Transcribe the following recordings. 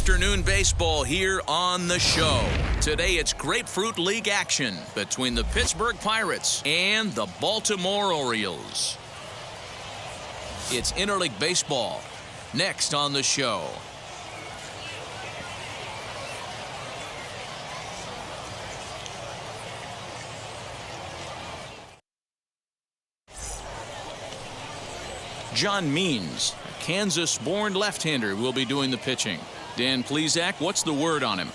afternoon baseball here on the show. Today it's Grapefruit League action between the Pittsburgh Pirates and the Baltimore Orioles. It's interleague baseball next on the show. John Means, a Kansas-born left-hander, will be doing the pitching. Dan Plesac, what's the word on him?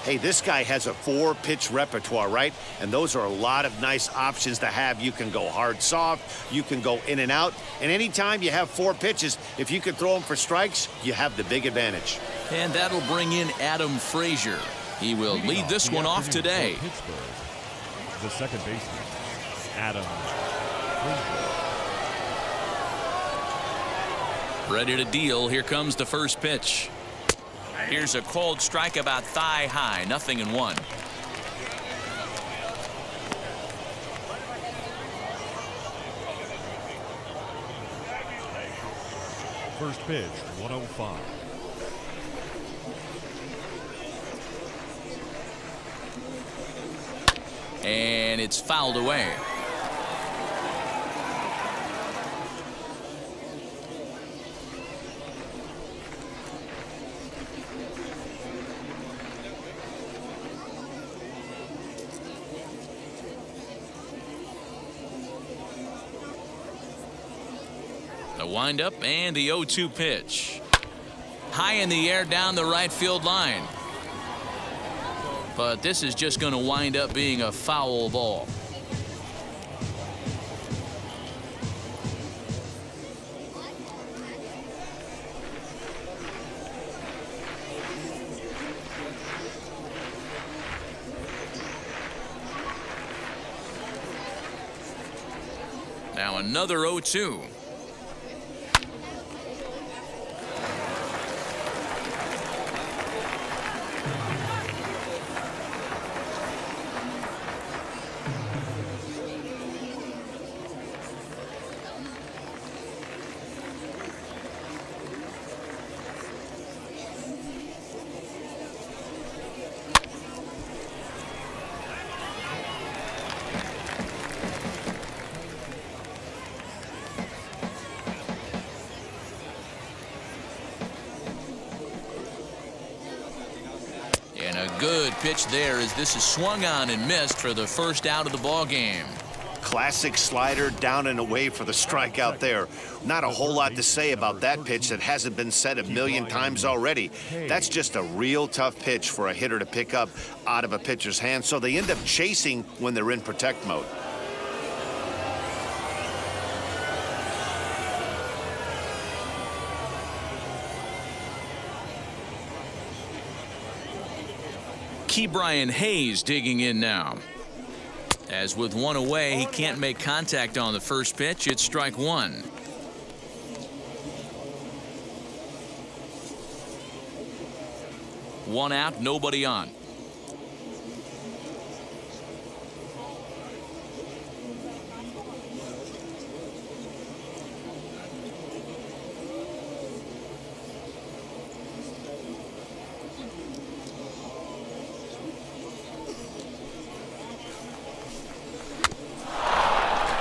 Hey, this guy has a 4-pitch repertoire, right? And those are a lot of nice options to have. You can go hard, soft. You can go in and out. And anytime you have 4 pitches, if you can throw them for strikes, you have the big advantage. And that'll bring in Adam Frazier. He will lead this one off today. Pittsburgh, the second baseman, Adam Frazier. Ready to deal. Here comes the first pitch. Here's a cold strike about thigh high. 0-1. First pitch, 105. And it's fouled away. The windup and the 0-2 pitch. High in the air down the right field line. But this is just going to wind up being a foul ball. Now another 0-2. And a good pitch there as this is swung on and missed for the first out of the ball game. Classic slider down and away for the strikeout there. Not a whole lot to say about that pitch that hasn't been said a million times already. That's just a real tough pitch for a hitter to pick up out of a pitcher's hand, so they end up chasing when they're in protect mode. Ke'Bryan Hayes digging in now. As with one away, he can't make contact on the first pitch. It's strike one. One out, nobody on.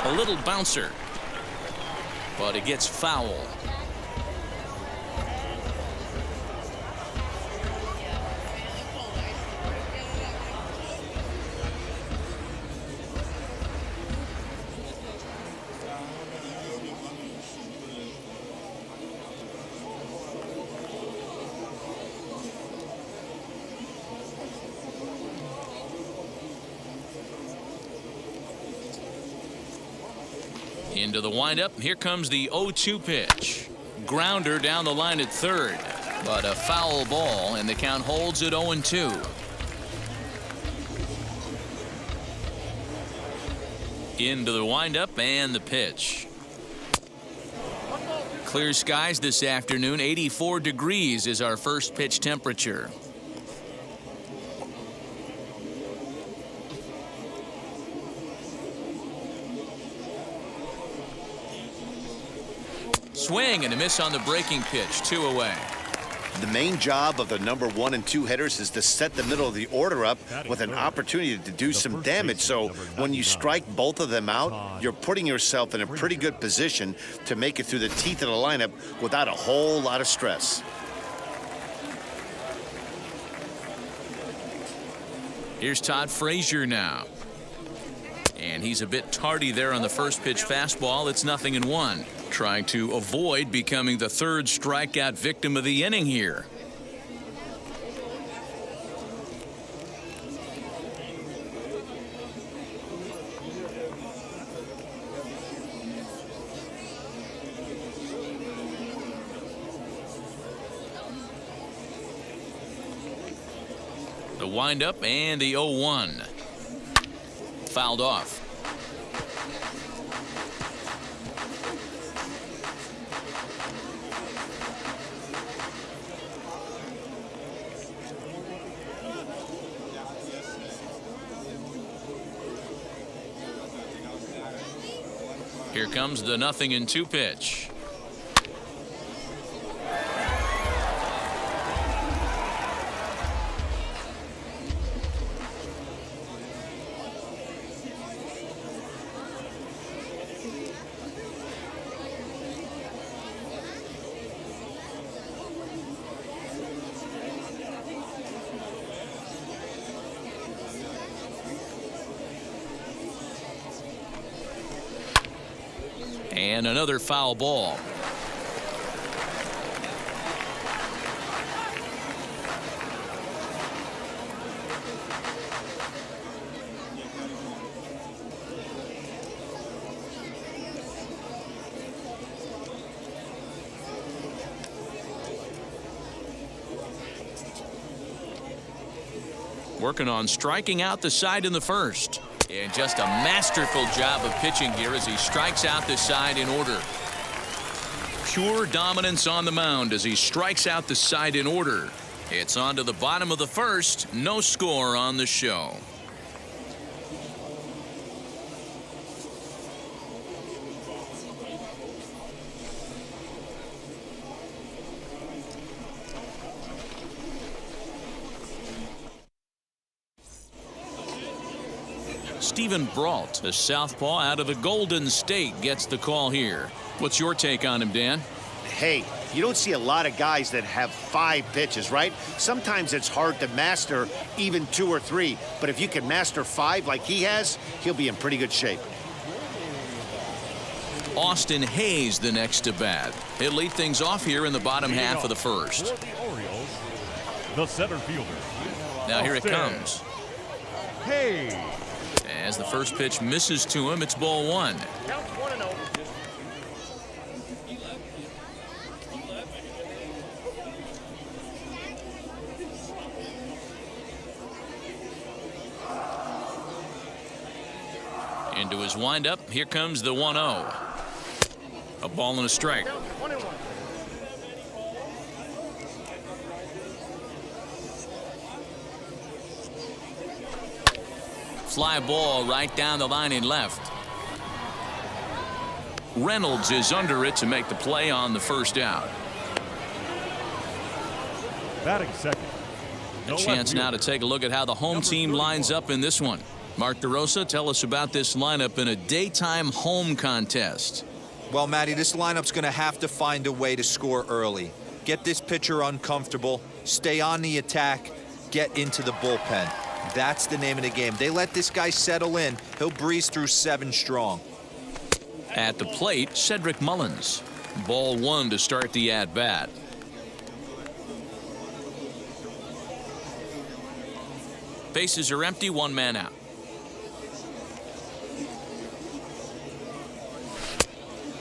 A little bouncer, but it gets foul. Into the windup. Here comes the 0-2 pitch. Grounder down the line at third, but a foul ball, and the count holds at 0-2. Into the windup and the pitch. Clear skies this afternoon. 84 degrees is our first pitch temperature. Swing and a miss on the breaking pitch. 2 away. The main job of the number 1 and 2 hitters is to set the middle of the order up with an opportunity to do some damage. So when you strike both of them out, you're putting yourself in a pretty good position to make it through the teeth of the lineup without a whole lot of stress. Here's Todd Frazier now. And he's a bit tardy there on the first pitch fastball. It's 0-1. Trying to avoid becoming the third strikeout victim of the inning here. The windup and the 0-1. Fouled off. Here comes the 0-2 pitch. And another foul ball. Working on striking out the side in the first. And just a masterful job of pitching here as he strikes out the side in order. Pure dominance on the mound as he strikes out the side in order. It's on to the bottom of the first. No score on the show. Stephen Brault, the southpaw out of the Golden State, gets the call here. What's your take on him, Dan? Hey, you don't see a lot of guys that have 5 pitches, right? Sometimes it's hard to master even 2 or 3, but if you can master 5 like he has, he'll be in pretty good shape. Austin Hayes the next to bat. He'll lead things off here in the bottom half of the first. For the Orioles, the center fielder. Now here it comes. Hayes. As the first pitch misses to him, it's ball 1. Count 1-0. Into his windup, here comes the 1-0. A ball and a strike. Count 1-1. Fly ball right down the line in left. Reynolds is under it to make the play on the first out. Batting second. A chance now to take a look at how the home team lines up in this one. Mark DeRosa, tell us about this lineup in a daytime home contest. Well, Matty, this lineup's going to have to find a way to score early. Get this pitcher uncomfortable, stay on the attack, get into the bullpen. That's the name of the game. They let this guy settle in. He'll breeze through 7 strong. At the plate, Cedric Mullins. Ball 1 to start the at-bat. Bases are empty, 1 man out.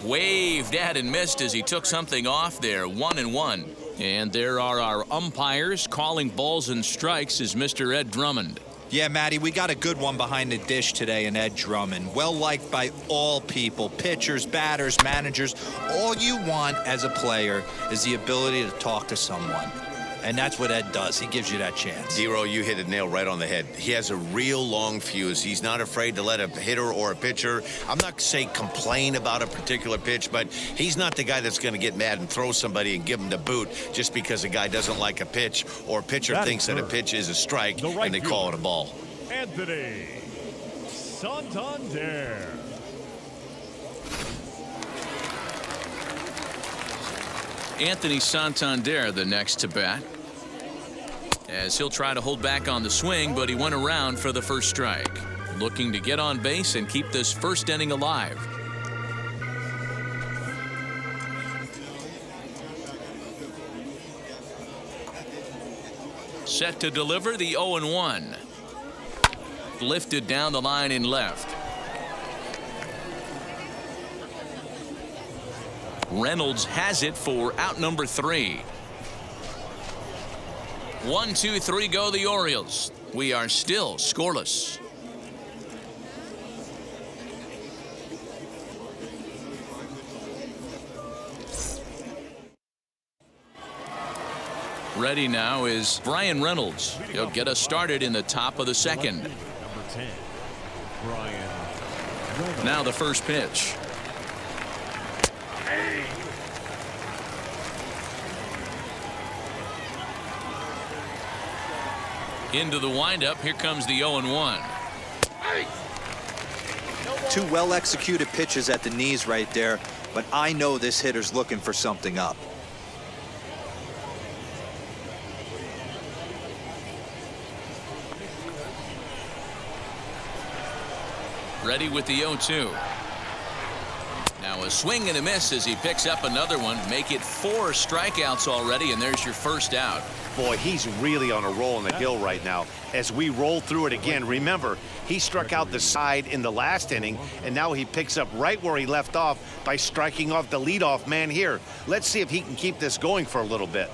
Waved at and missed as he took something off there. 1-1. And there are our umpires calling balls and strikes is Mr. Ed Drummond. Yeah, Matty, we got a good one behind the dish today in Ed Drummond. Well liked by all people, pitchers, batters, managers. All you want as a player is the ability to talk to someone. And that's what Ed does. He gives you that chance. Zero, you hit a nail right on the head. He has a real long fuse. He's not afraid to let a hitter or a pitcher, I'm not going to say complain about a particular pitch, but he's not the guy that's going to get mad and throw somebody and give him the boot just because a guy doesn't like a pitch or a pitcher thinks that a pitch is a strike and they call it a ball. Anthony Santander. Anthony Santander, the next to bat, as he'll try to hold back on the swing, but he went around for the first strike. Looking to get on base and keep this first inning alive. Set to deliver the 0-1. Lifted down the line in left. Reynolds has it for out number 3. 1, 2, 3 go the Orioles. We are still scoreless. Ready now is Brian Reynolds. He'll get us started in the top of the second. Number 10, Brian Reynolds. Now the first pitch. Into the windup. Here comes the 0-1. Two well-executed pitches at the knees right there, but I know this hitter's looking for something up. Ready with the 0-2. Now a swing and a miss as he picks up another one. Make it 4 strikeouts already, and there's your first out. Boy, he's really on a roll on the hill right now. As we roll through it again, remember, he struck out the side in the last inning, and now he picks up right where he left off by striking off the leadoff man here. Let's see if he can keep this going for a little bit.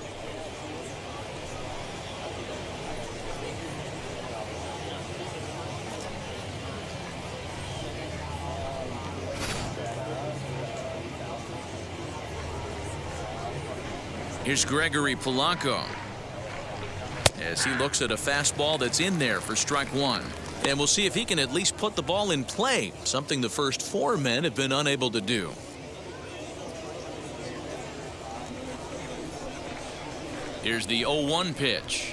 Here's Gregory Polanco as he looks at a fastball that's in there for strike 1. And we'll see if he can at least put the ball in play, something the first 4 men have been unable to do. Here's the 0-1 pitch.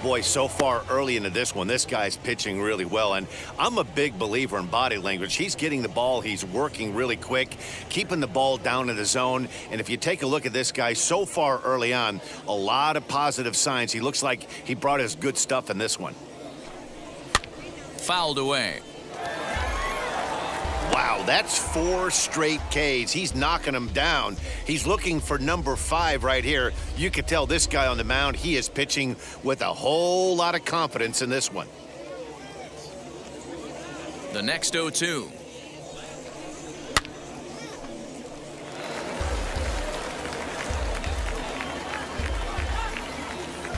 Boy, so far early into this one, this guy's pitching really well, and I'm a big believer in body language. He's getting the ball, he's working really quick, keeping the ball down in the zone, and if you take a look at this guy so far early on, a lot of positive signs. He looks like he brought his good stuff in this one. Fouled away. Wow, that's 4 straight Ks. He's knocking them down. He's looking for number 5 right here. You could tell this guy on the mound, he is pitching with a whole lot of confidence in this one. The next 0-2.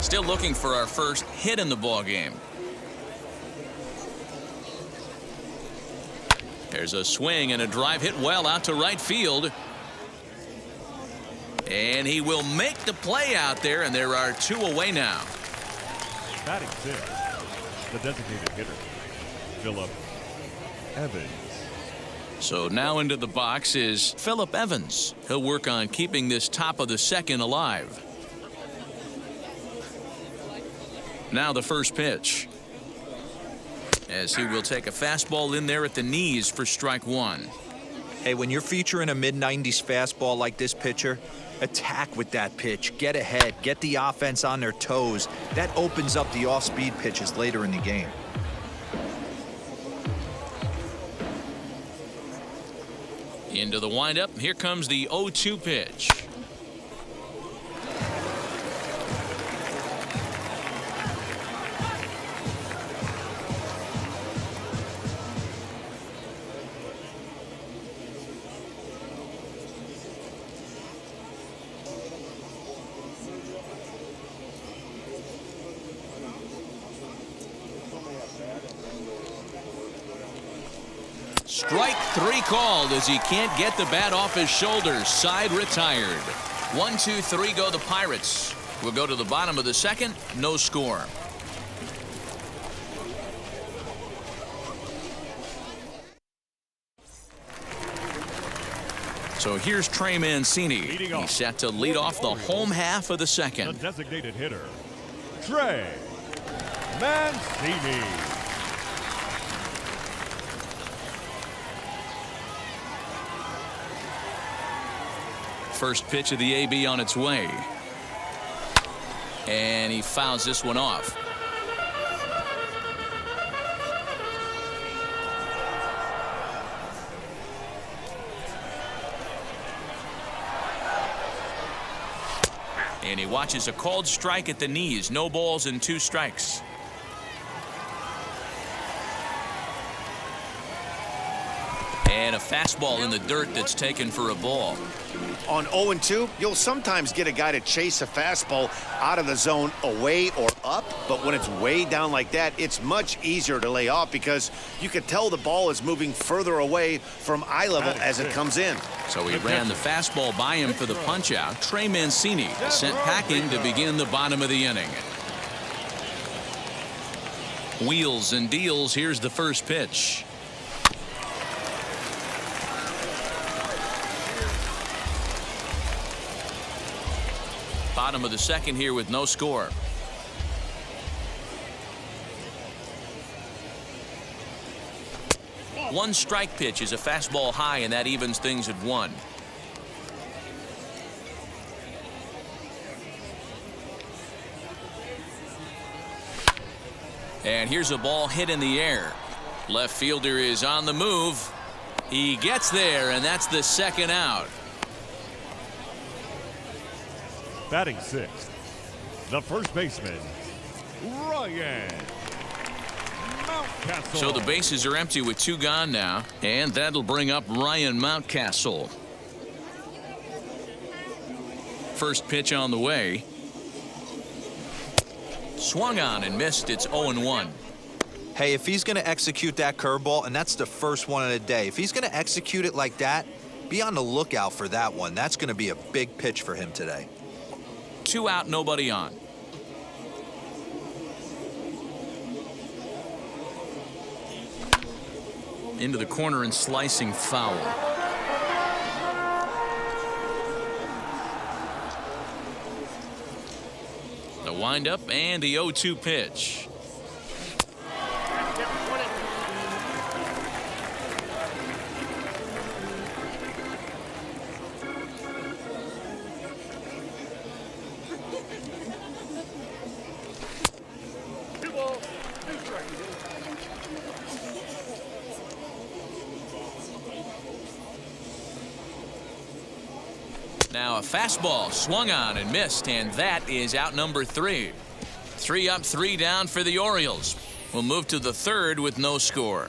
Still looking for our first hit in the ball game. There's a swing and a drive hit well out to right field. And he will make the play out there, and there are 2 away now. Batting 6th, the designated hitter, Phillip Evans. So now into the box is Phillip Evans. He'll work on keeping this top of the second alive. Now the first pitch, as he will take a fastball in there at the knees for strike 1. Hey, when you're featuring a mid-90s fastball like this pitcher, attack with that pitch. Get ahead. Get the offense on their toes. That opens up the off-speed pitches later in the game. Into the windup. Here comes the 0-2 pitch. Strike three called as he can't get the bat off his shoulders. Side retired. 1-2-3 go the Pirates. We'll go to the bottom of the second. No score. So here's Trey Mancini. He's set to lead off the home half of the The second. designated hitter, Trey Mancini. First pitch of the AB on its way. And he fouls this one off. And he watches a called strike at the knees. No balls and 2 strikes. And a fastball in the dirt that's taken for a ball. On 0-2, you'll sometimes get a guy to chase a fastball out of the zone away or up, but when it's way down like that, it's much easier to lay off because you can tell the ball is moving further away from eye level as it comes in. So he ran the fastball by him for the punch-out. Trey Mancini is sent packing to begin the bottom of the inning. Wheels and deals. Here's the first pitch. Bottom of the second here with no score. One strike pitch is a fastball high, and that evens things at 1. And here's a ball hit in the air. Left fielder is on the move. He gets there, and that's the second out. Batting sixth, the first baseman, Ryan Mountcastle. So the bases are empty with 2 gone now, and that'll bring up Ryan Mountcastle. First pitch on the way. Swung on and missed. It's 0-1. Hey, if he's going to execute that curveball, and that's the first one of the day, if he's going to execute it like that, be on the lookout for that one. That's going to be a big pitch for him today. 2 out, nobody on. Into the corner and slicing foul. The windup and the 0-2 pitch. Now a fastball swung on and missed, and that is out number 3. 3 up, 3 down for the Orioles. We'll move to the third with no score.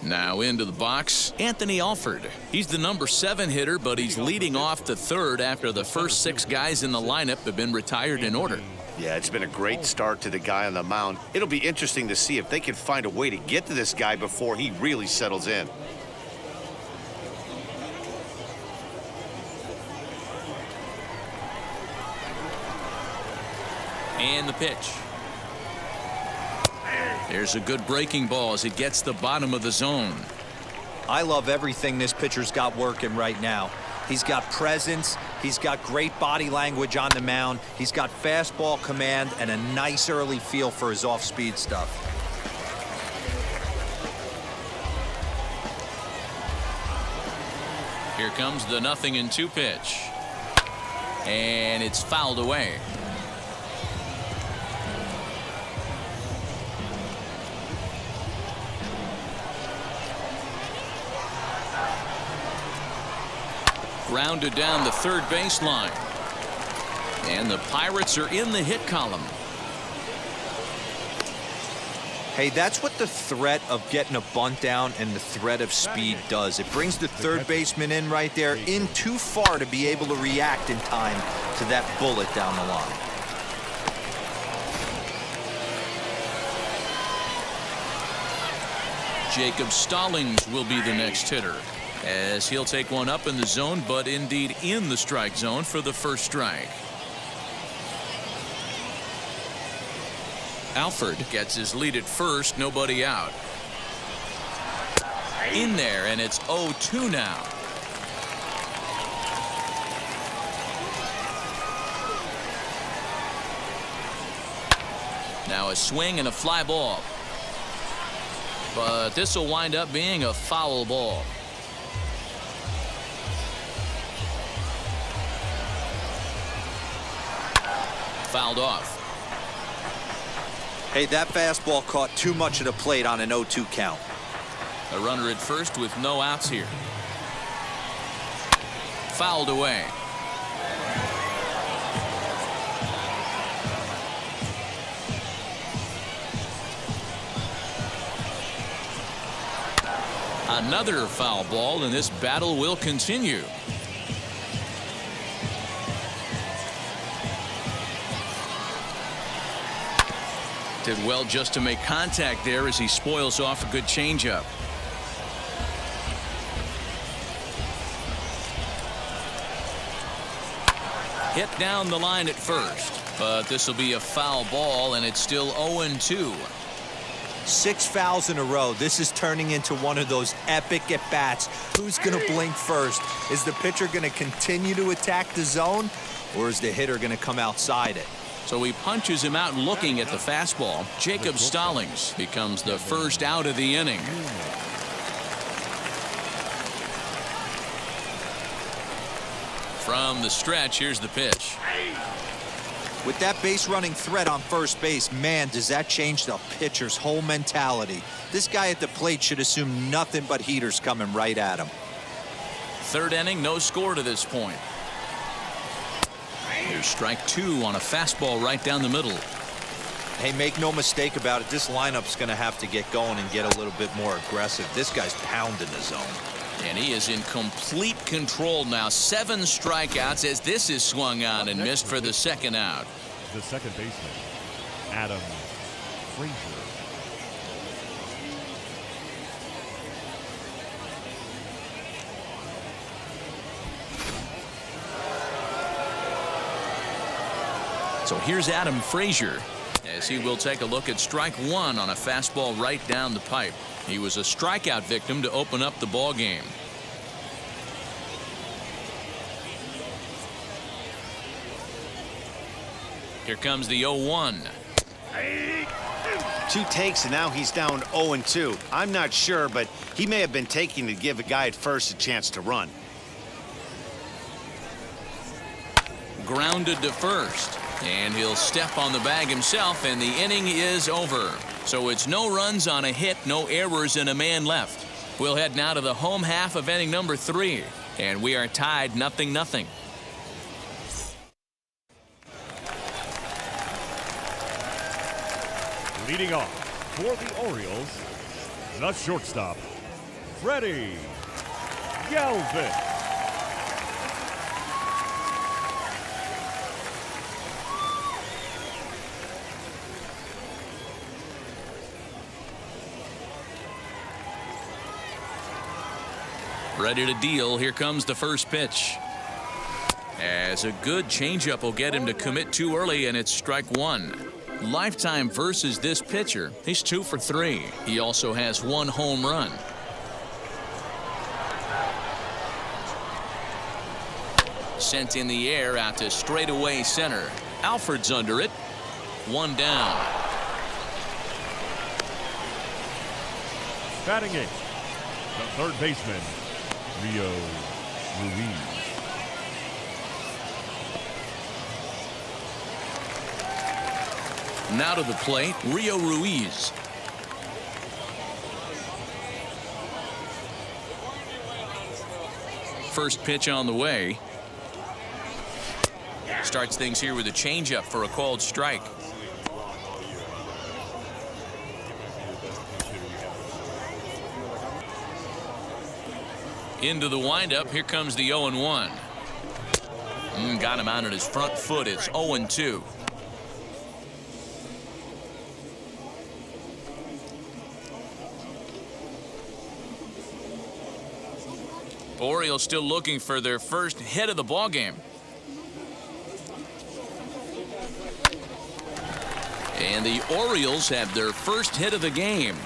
Now into the box, Anthony Alford. He's the number 7 hitter, but he's leading off the third after the first 6 guys in the lineup have been retired in order. Yeah, it's been a great start to the guy on the mound. It'll be interesting to see if they can find a way to get to this guy before he really settles in. And the pitch. There's a good breaking ball as it gets the bottom of the zone. I love everything this pitcher's got working right now. He's got presence. He's got great body language on the mound. He's got fastball command and a nice early feel for his off-speed stuff. Here comes the 0-2 pitch. And it's fouled away. Grounded down the third baseline. And the Pirates are in the hit column. Hey, that's what the threat of getting a bunt down and the threat of speed does. It brings the third baseman in right there, in too far to be able to react in time to that bullet down the line. Jacob Stallings will be the next hitter, as he'll take one up in the zone, but indeed in the strike zone for the first strike. Alford gets his lead at first, nobody out. In there, and it's 0-2 now. Now a swing and a fly ball. But this will wind up being a foul ball. Fouled off. Hey, that fastball caught too much of the plate on an 0-2 count. A runner at first with no outs here. Fouled away. Another foul ball, and this battle will continue. Did well just to make contact there as he spoils off a good changeup. Hit down the line at first, but this will be a foul ball, and it's still 0-2. 6 fouls in a row. This is turning into one of those epic at-bats. Who's going to blink first? Is the pitcher going to continue to attack the zone, or is the hitter going to come outside it? So he punches him out looking at the fastball. Jacob Stallings becomes the first out of the inning. From the stretch, here's the pitch. With that base running threat on first base, man, does that change the pitcher's whole mentality. This guy at the plate should assume nothing but heaters coming right at him. Third inning, no score to this point. Here's strike 2 on a fastball right down the middle. Hey, make no mistake about it, this lineup's going to have to get going and get a little bit more aggressive. This guy's pounding the zone. And he is in complete control now. 7 strikeouts as this is swung on and missed for the second out. The second baseman, Adam Frazier. So here's Adam Frazier as he will take a look at strike 1 on a fastball right down the pipe. He was a strikeout victim to open up the ball game. Here comes the 0-1. 2 takes, and now he's down 0-2. I'm not sure, but he may have been taking to give a guy at first a chance to run. Grounded to first, and he'll step on the bag himself, and the inning is over. So it's no runs on a hit, no errors, and a man left. We'll head now to the home half of inning number 3, and we are tied 0-0. Leading off for the Orioles, the shortstop, Freddie Galvin. Ready to deal. Here comes the first pitch. As a good changeup will get him to commit too early, and it's strike 1. Lifetime versus this pitcher, he's 2 for 3. He also has 1 home run. Sent in the air out to straightaway center. Alford's under it. 1 down. Batting 8th, the third baseman, Rio Ruiz. Now to the plate, Rio Ruiz. First pitch on the way. Starts things here with a changeup for a called strike. Into the windup, here comes the 0-1. Got him out on his front foot. It's 0-2. Orioles still looking for their first hit of the ball game. And the Orioles have their first hit of the game.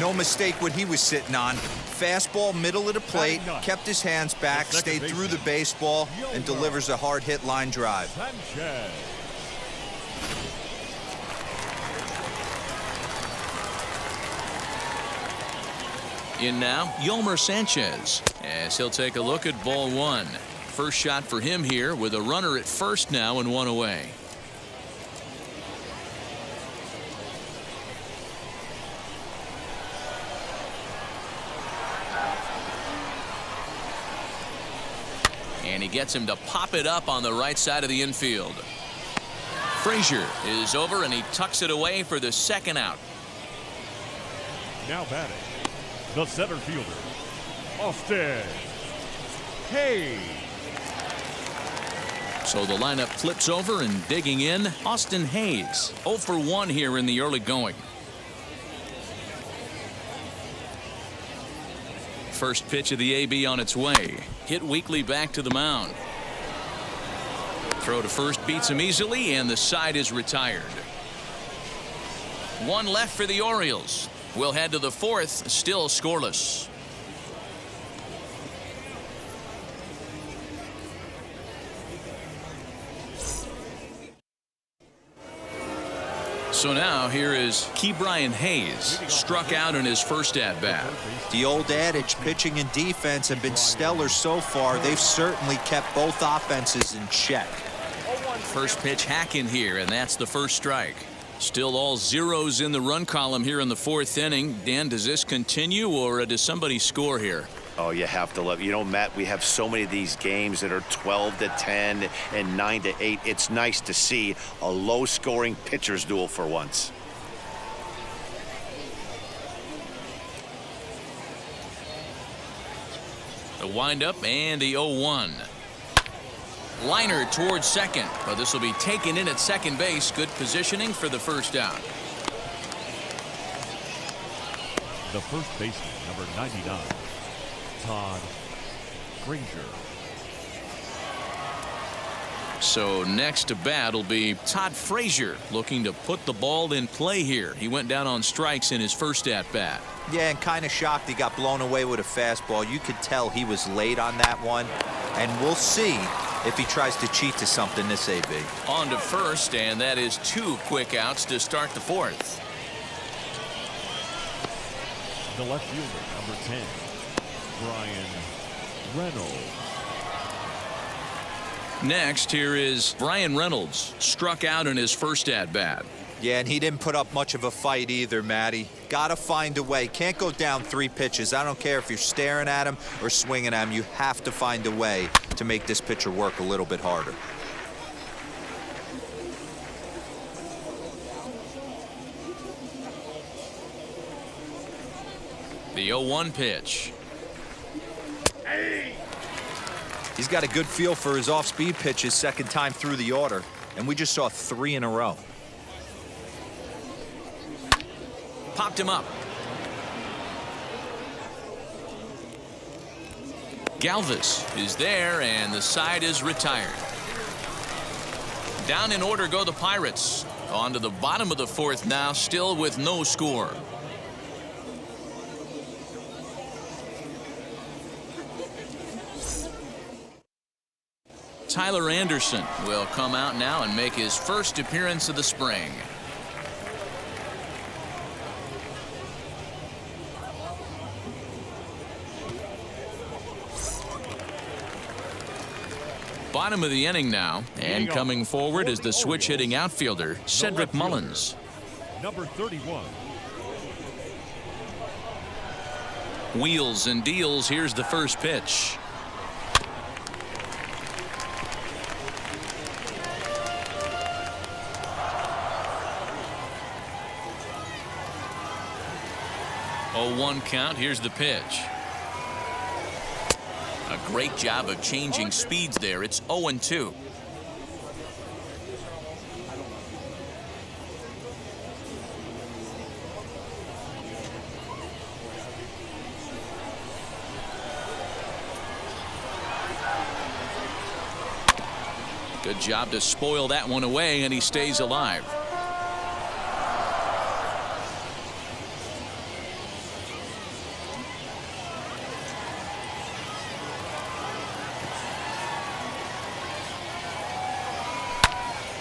No mistake what he was sitting on. Fastball, middle of the plate, kept his hands back, stayed through the baseball, and delivers a hard hit line drive. In now, Yolmer Sanchez, as he'll take a look at ball one. First shot for him here with a runner at first now and one away. And he gets him to pop it up on the right side of the infield. Frazier is over and he tucks it away for the second out. Now batting, the center fielder, Austin Hayes. So the lineup flips over and digging in, Austin Hayes. 0 for 1 here in the early going. First pitch of the AB on its way. Hit weakly back to the mound. Throw to first beats him easily, and the side is retired. One left for the Orioles. We'll head to the fourth, still scoreless. So now here is Ke'Bryan Hayes, struck out in his first at-bat. The old adage, pitching and defense have been stellar so far. They've certainly kept both offenses in check. First pitch hack in here, and that's the first strike. Still all zeros in the run column here in the fourth inning. Dan, does this continue, or does somebody score here? Oh, you have to love it. You know, Matt, we have so many of these games that are 12-10 and 9-8. It's nice to see a low-scoring pitcher's duel for once. The windup and the 0-1. Liner towards second, but this will be taken in at second base. Good positioning for the first out. The first baseman, number 99, Todd Frazier. So next to bat will be Todd Frazier, looking to put the ball in play here. He went down on strikes in his first at bat. Yeah, and kind of shocked he got blown away with a fastball. You could tell he was late on that one, and we'll see if he tries to cheat to something this AB. On to first, and that is 2 quick outs to start the fourth. The left fielder, number 10, Bryan Reynolds. Next, here is Bryan Reynolds, struck out in his first at-bat. Yeah, and he didn't put up much of a fight either, Matty. Gotta find a way. Can't go down 3 pitches. I don't care if you're staring at him or swinging at him. You have to find a way to make this pitcher work a little bit harder. The 0-1 pitch. He's got a good feel for his off-speed pitches second time through the order, and we just saw 3 in a row. Popped him up. Galvis is there, and the side is retired. Down in order go the Pirates. On to the bottom of the fourth now, still with no score. Tyler Anderson will come out now and make his first appearance of the spring. Bottom of the inning now, and coming forward is the switch-hitting outfielder, Cedric Mullins. Number 31. Wheels and deals. Here's the first pitch. 0-1 count. Here's the pitch. A great job of changing speeds there. It's 0-2. Good job to spoil that one away, and he stays alive.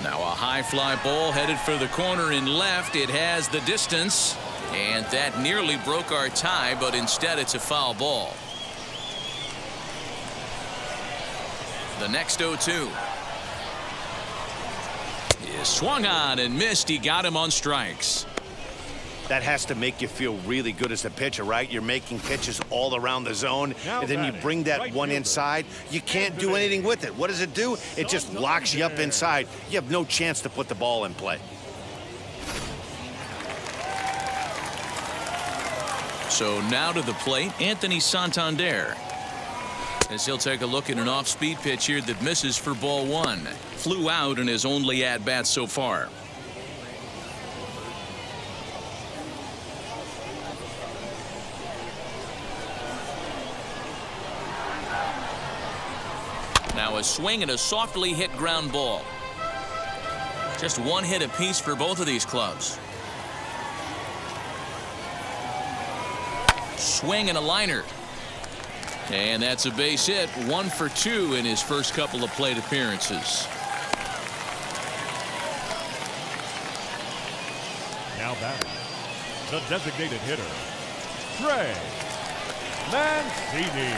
Now a high fly ball headed for the corner in left. It has the distance, and that nearly broke our tie, but instead it's a foul ball. The next 0-2. Is swung on and missed. He got him on strikes. That has to make you feel really good as a pitcher, right? You're making pitches all around the zone, and then you bring that one inside. You can't do anything with it. What does it do? It just locks you up inside. You have no chance to put the ball in play. So now to the plate, Anthony Santander. As he'll take a look at an off-speed pitch here that misses for ball one. Flew out in his only at-bat so far. Now a swing and a softly hit ground ball. Just one hit apiece for both of these clubs. Swing and a liner. And that's a base hit. 1 for 2 in his first couple of plate appearances. Now batting, the designated hitter, Trey Mancini.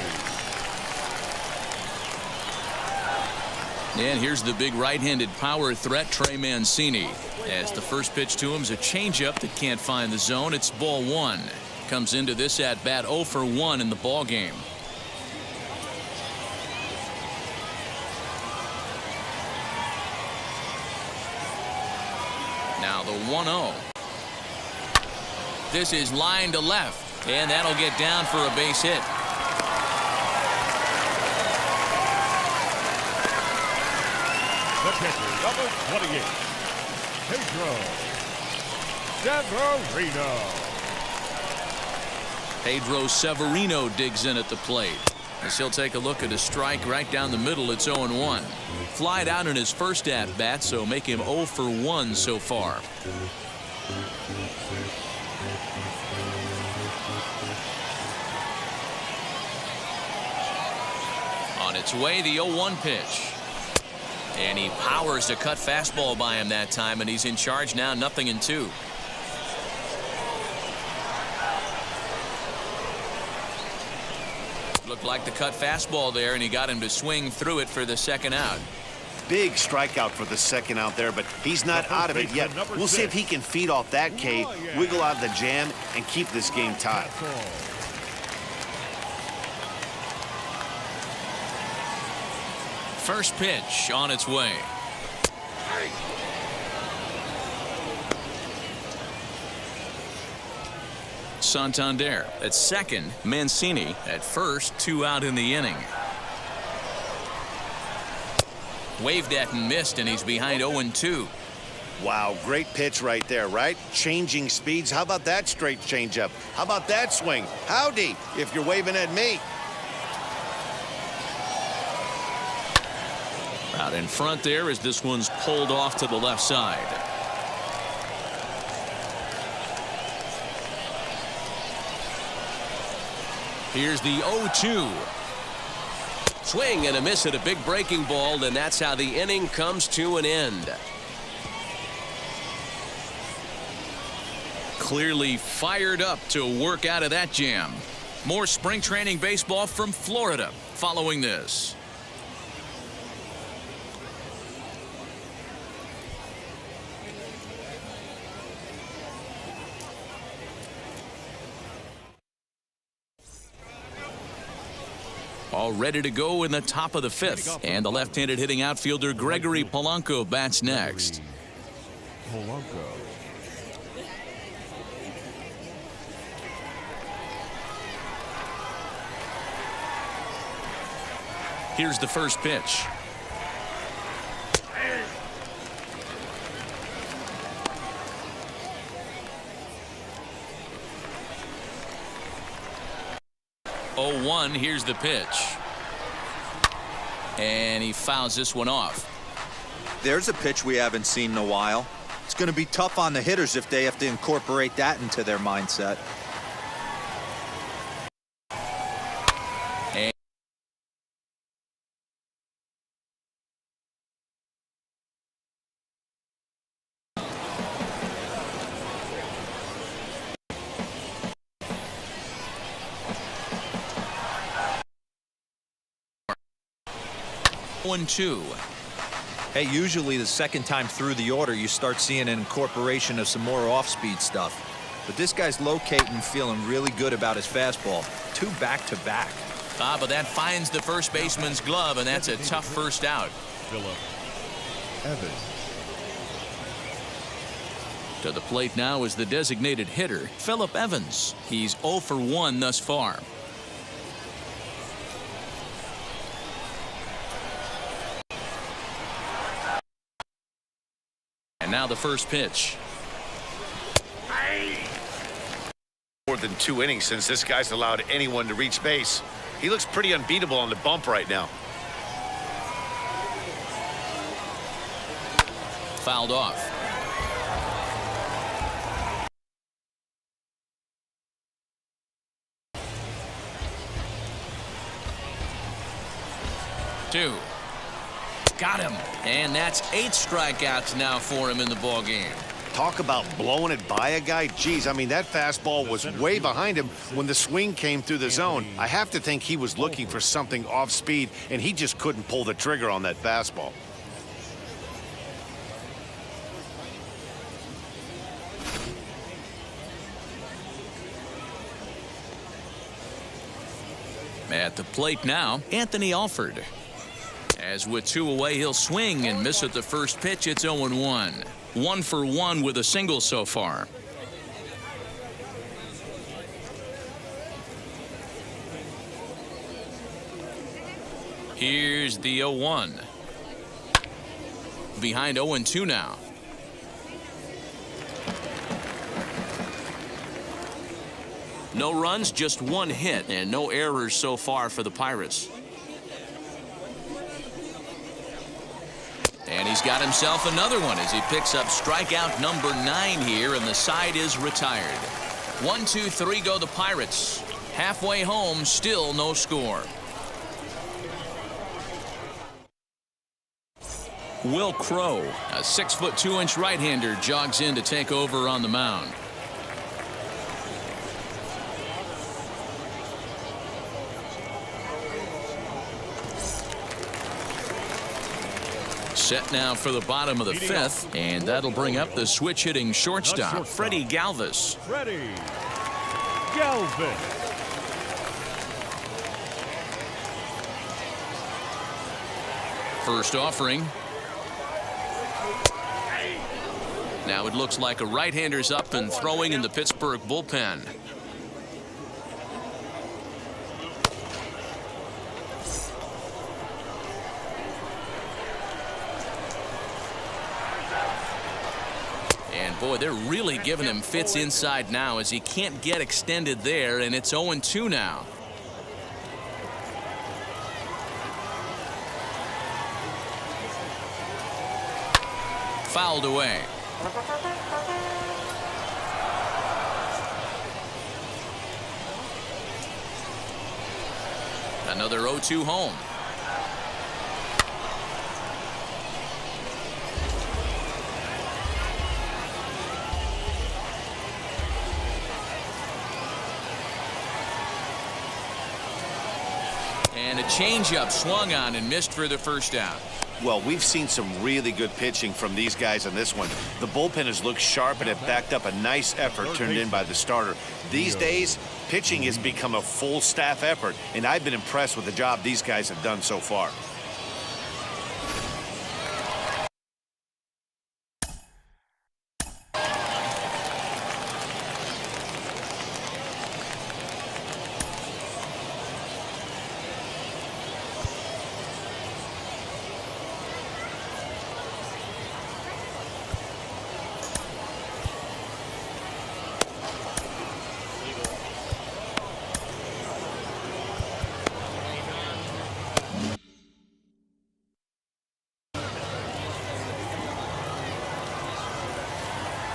And here's the big right-handed power threat, Trey Mancini. As the first pitch to him is a changeup that can't find the zone. It's ball one. Comes into this at-bat 0 for 1 in the ball game. Now the 1-0. This is line to left, and that'll get down for a base hit. The pitcher, number 28, Pedro Severino. Pedro Severino digs in at the plate. As he'll take a look at a strike right down the middle. It's 0-1. Flied out in his first at-bat, so make him 0 for 1 so far. On its way, the 0-1 pitch. And he powers a cut fastball by him that time, and he's in charge now, 0-2. Looked like the cut fastball there, and he got him to swing through it for the second out. Big strikeout for the second out there, but he's not out of it yet. We'll see if he can feed off that K, wiggle out of the jam, and keep this game tied. First pitch on its way. Santander at second, Mancini at first, 2 out in the inning. Waved at and missed, and he's behind 0-2. Wow, great pitch right there, right? Changing speeds. How about that straight changeup? How about that swing? Howdy, if you're waving at me. Out in front there as this one's pulled off to the left side. Here's the 0-2. Swing and a miss at a big breaking ball, and that's how the inning comes to an end. Clearly fired up to work out of that jam. More spring training baseball from Florida following this. All ready to go in the top of the 5th. And the left-handed hitting outfielder Gregory Polanco bats next. Polanco. Here's the first pitch. Oh, 1, here's the pitch. And he fouls this one off. There's a pitch we haven't seen in a while. It's going to be tough on the hitters if they have to incorporate that into their mindset. And 1-2. Hey, usually the second time through the order, you start seeing an incorporation of some more off-speed stuff. But this guy's locating, feeling really good about his fastball. 2 back-to-back. But that finds the first baseman's glove, and that's a tough first out. Philip Evans. To the plate now is the designated hitter, Philip Evans. He's 0 for 1 thus far. And now the first pitch. More than 2 innings since this guy's allowed anyone to reach base. He looks pretty unbeatable on the bump right now. Fouled off. Two. Got him. And that's 8 strikeouts now for him in the ballgame. Talk about blowing it by a guy. Geez, I mean, that fastball was way behind him when the swing came through the zone. I have to think he was looking for something off speed, and he just couldn't pull the trigger on that fastball. At the plate now, Anthony Alford. As with 2 away, he'll swing and miss at the first pitch. It's 0-1. 1 for 1 with a single so far. Here's the 0-1. Behind 0-2 now. No runs, just 1 hit, and no errors so far for the Pirates. And he's got himself another one as he picks up strikeout number 9 here, and the side is retired. 1, 2, 3 go the Pirates. Halfway home, still no score. Will Crow, a 6'2" right-hander, jogs in to take over on the mound. Set now for the bottom of the 5th, and that'll bring up the switch-hitting shortstop, Freddie Galvis. Freddie Galvis. First offering. Now it looks like a right-hander's up and throwing in the Pittsburgh bullpen. And boy, they're really giving him fits inside now as he can't get extended there, and it's 0-2 now. Fouled away. Another 0-2 home. And a changeup swung on and missed for the first out. Well, we've seen some really good pitching from these guys on this one. The bullpen has looked sharp and have backed up a nice effort turned in by the starter. These days, pitching has become a full staff effort, and I've been impressed with the job these guys have done so far.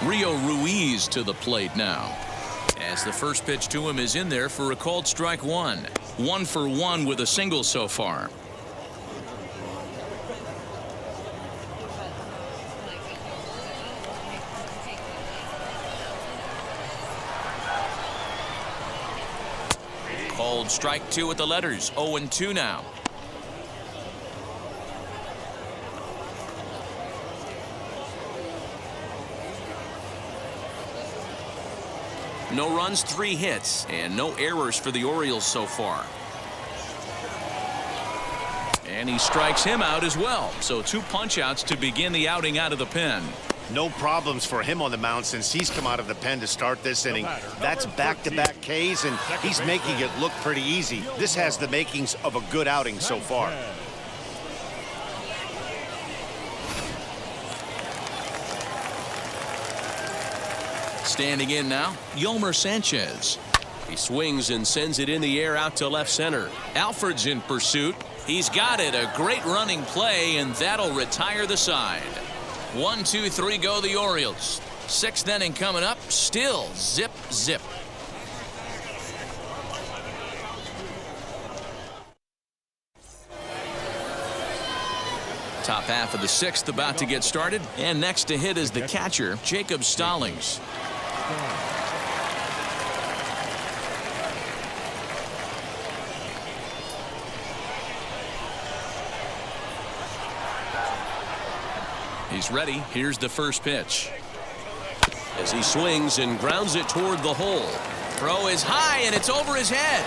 Rio Ruiz to the plate now. As the first pitch to him is in there for a called strike one. 1 for 1 with a single so far. Called strike 2 with the letters. 0-2 now. No runs, 3 hits, and no errors for the Orioles so far. And he strikes him out as well. So 2 punch-outs to begin the outing out of the pen. No problems for him on the mound since he's come out of the pen to start this inning. That's back-to-back Ks, and he's making it look pretty easy. This has the makings of a good outing so far. Standing in now, Yolmer Sanchez. He swings and sends it in the air out to left center. Alford's in pursuit. He's got it. A great running play, and that'll retire the side. 1, 2, 3 go the Orioles. 6th inning coming up. Still zip, zip. Top half of the 6th about to get started. And next to hit is the catcher, Jacob Stallings. He's ready. Here's the first pitch. As he swings and grounds it toward the hole. Throw is high and it's over his head.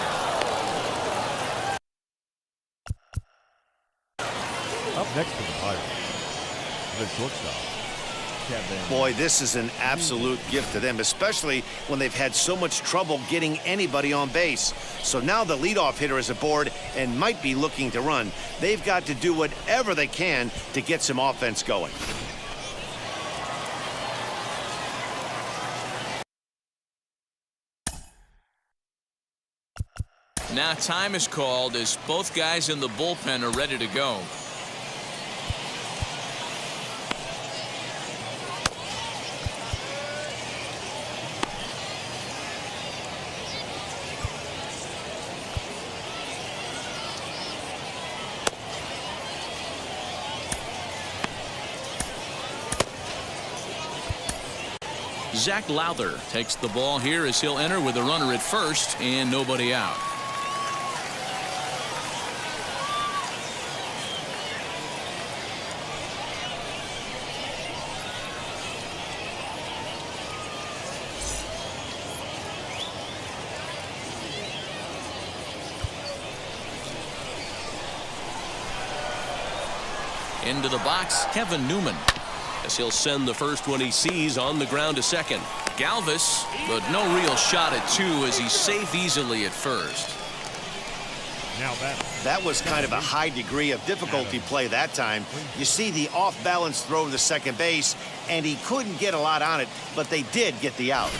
Up next to the Pirates, the shortstop. Boy, this is an absolute gift to them, especially when they've had so much trouble getting anybody on base. So now the leadoff hitter is aboard and might be looking to run. They've got to do whatever they can to get some offense going. Now time is called as both guys in the bullpen are ready to go. Zach Lowther takes the ball here as he'll enter with a runner at first and nobody out. Into the box, Kevin Newman. As he'll send the first one he sees on the ground to second. Galvis, but no real shot at 2 as he's safe easily at first. Now that was kind of a high degree of difficulty play that time. You see the off-balance throw to second base, and he couldn't get a lot on it, but they did get the out.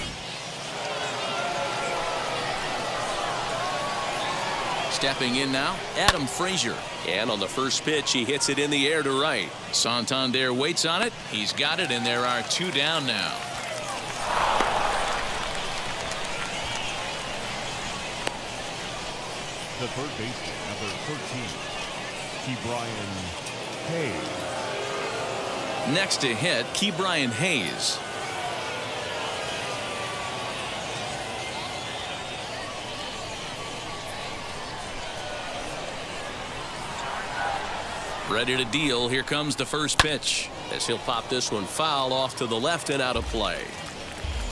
Stepping in now, Adam Frazier. And on the first pitch, he hits it in the air to right. Santander waits on it. He's got it, and there are 2 down now. the third baseman, number 13, Ke'Bryan Hayes. Next to hit, Ke'Bryan Hayes. Ready to deal. Here comes the first pitch as he'll pop this one foul off to the left and out of play.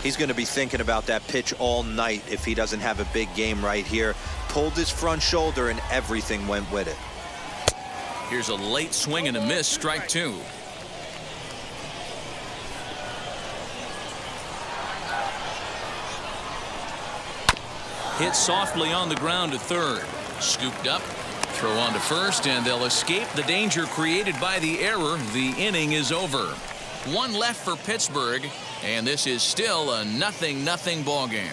He's going to be thinking about that pitch all night if he doesn't have a big game right here. Pulled his front shoulder and everything went with it. Here's a late swing and a miss, strike 2. Hit softly on the ground to third. Scooped up. Throw on to first, and they'll escape the danger created by the error. The inning is over. One left for Pittsburgh, and this is still a 0-0 ball game.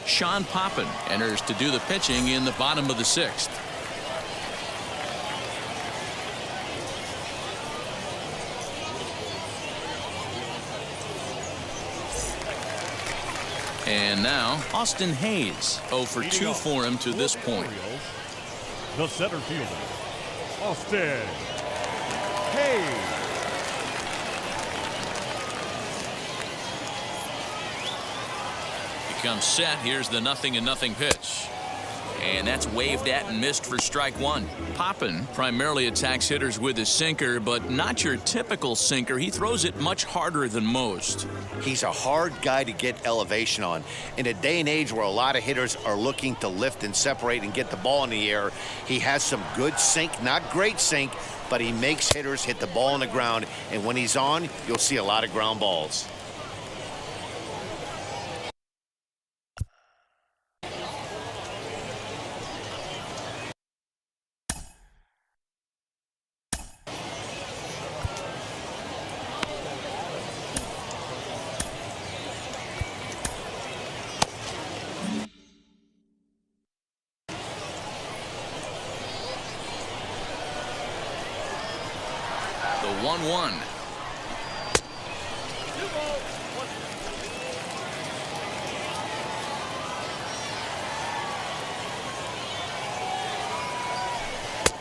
Sean Poppin enters to do the pitching in the bottom of the 6th. And now, Austin Hayes. 0 for 2 for him to this point. Orioles, the center fielder, Austin Hayes. Comes set. Here's the 0-0 pitch. And that's waved at and missed for strike one. Poppin primarily attacks hitters with his sinker, but not your typical sinker. He throws it much harder than most. He's a hard guy to get elevation on. In a day and age where a lot of hitters are looking to lift and separate and get the ball in the air, he has some good sink, not great sink, but he makes hitters hit the ball on the ground. And when he's on, you'll see a lot of ground balls. The 1-1.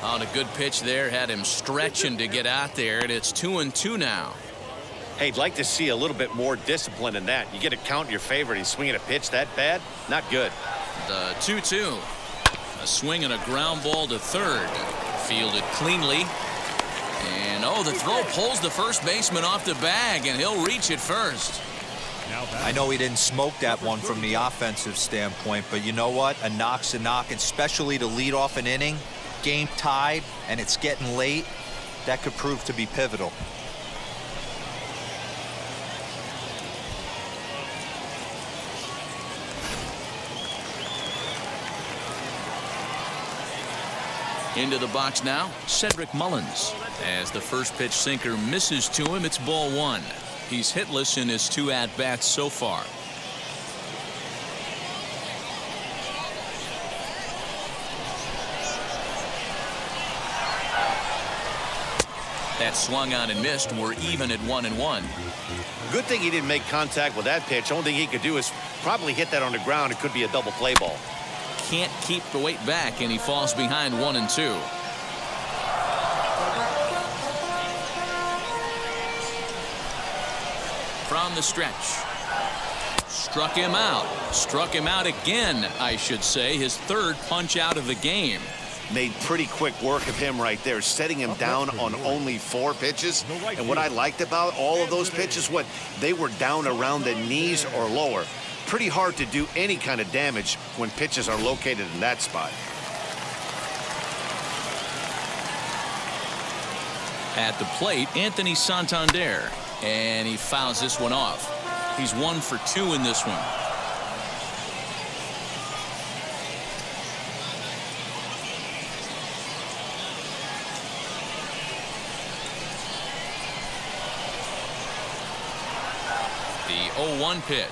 On a good pitch there, had him stretching to get out there, and it's 2-2 now. Hey, I'd like to see a little bit more discipline in that. You get a count in your favor. He's swinging a pitch that bad? Not good. The 2-2. A swing and a ground ball to third. Fielded cleanly. And, oh, the throw pulls the first baseman off the bag, and he'll reach it first. I know he didn't smoke that one from the offensive standpoint, but you know what? A knock's a knock, especially to lead off an inning. Game tied, and it's getting late. That could prove to be pivotal. Into the box now, Cedric Mullins. As the first pitch sinker misses to him, it's ball one. He's hitless in his 2 at-bats so far. That swung on and missed. We're even at 1-1. Good thing he didn't make contact with that pitch. Only thing he could do is probably hit that on the ground. It could be a double play ball. Can't keep the weight back, and he falls behind 1-2. From the stretch. Struck him out. Struck him out again, I should say. His third punch out of the game. Made pretty quick work of him right there, setting him down on only 4 pitches. And what I liked about all of those pitches, they were down around the knees or lower. Pretty hard to do any kind of damage when pitches are located in that spot. At the plate, Anthony Santander. And he fouls this one off. He's 1 for 2 in this one. The 0-1 pitch.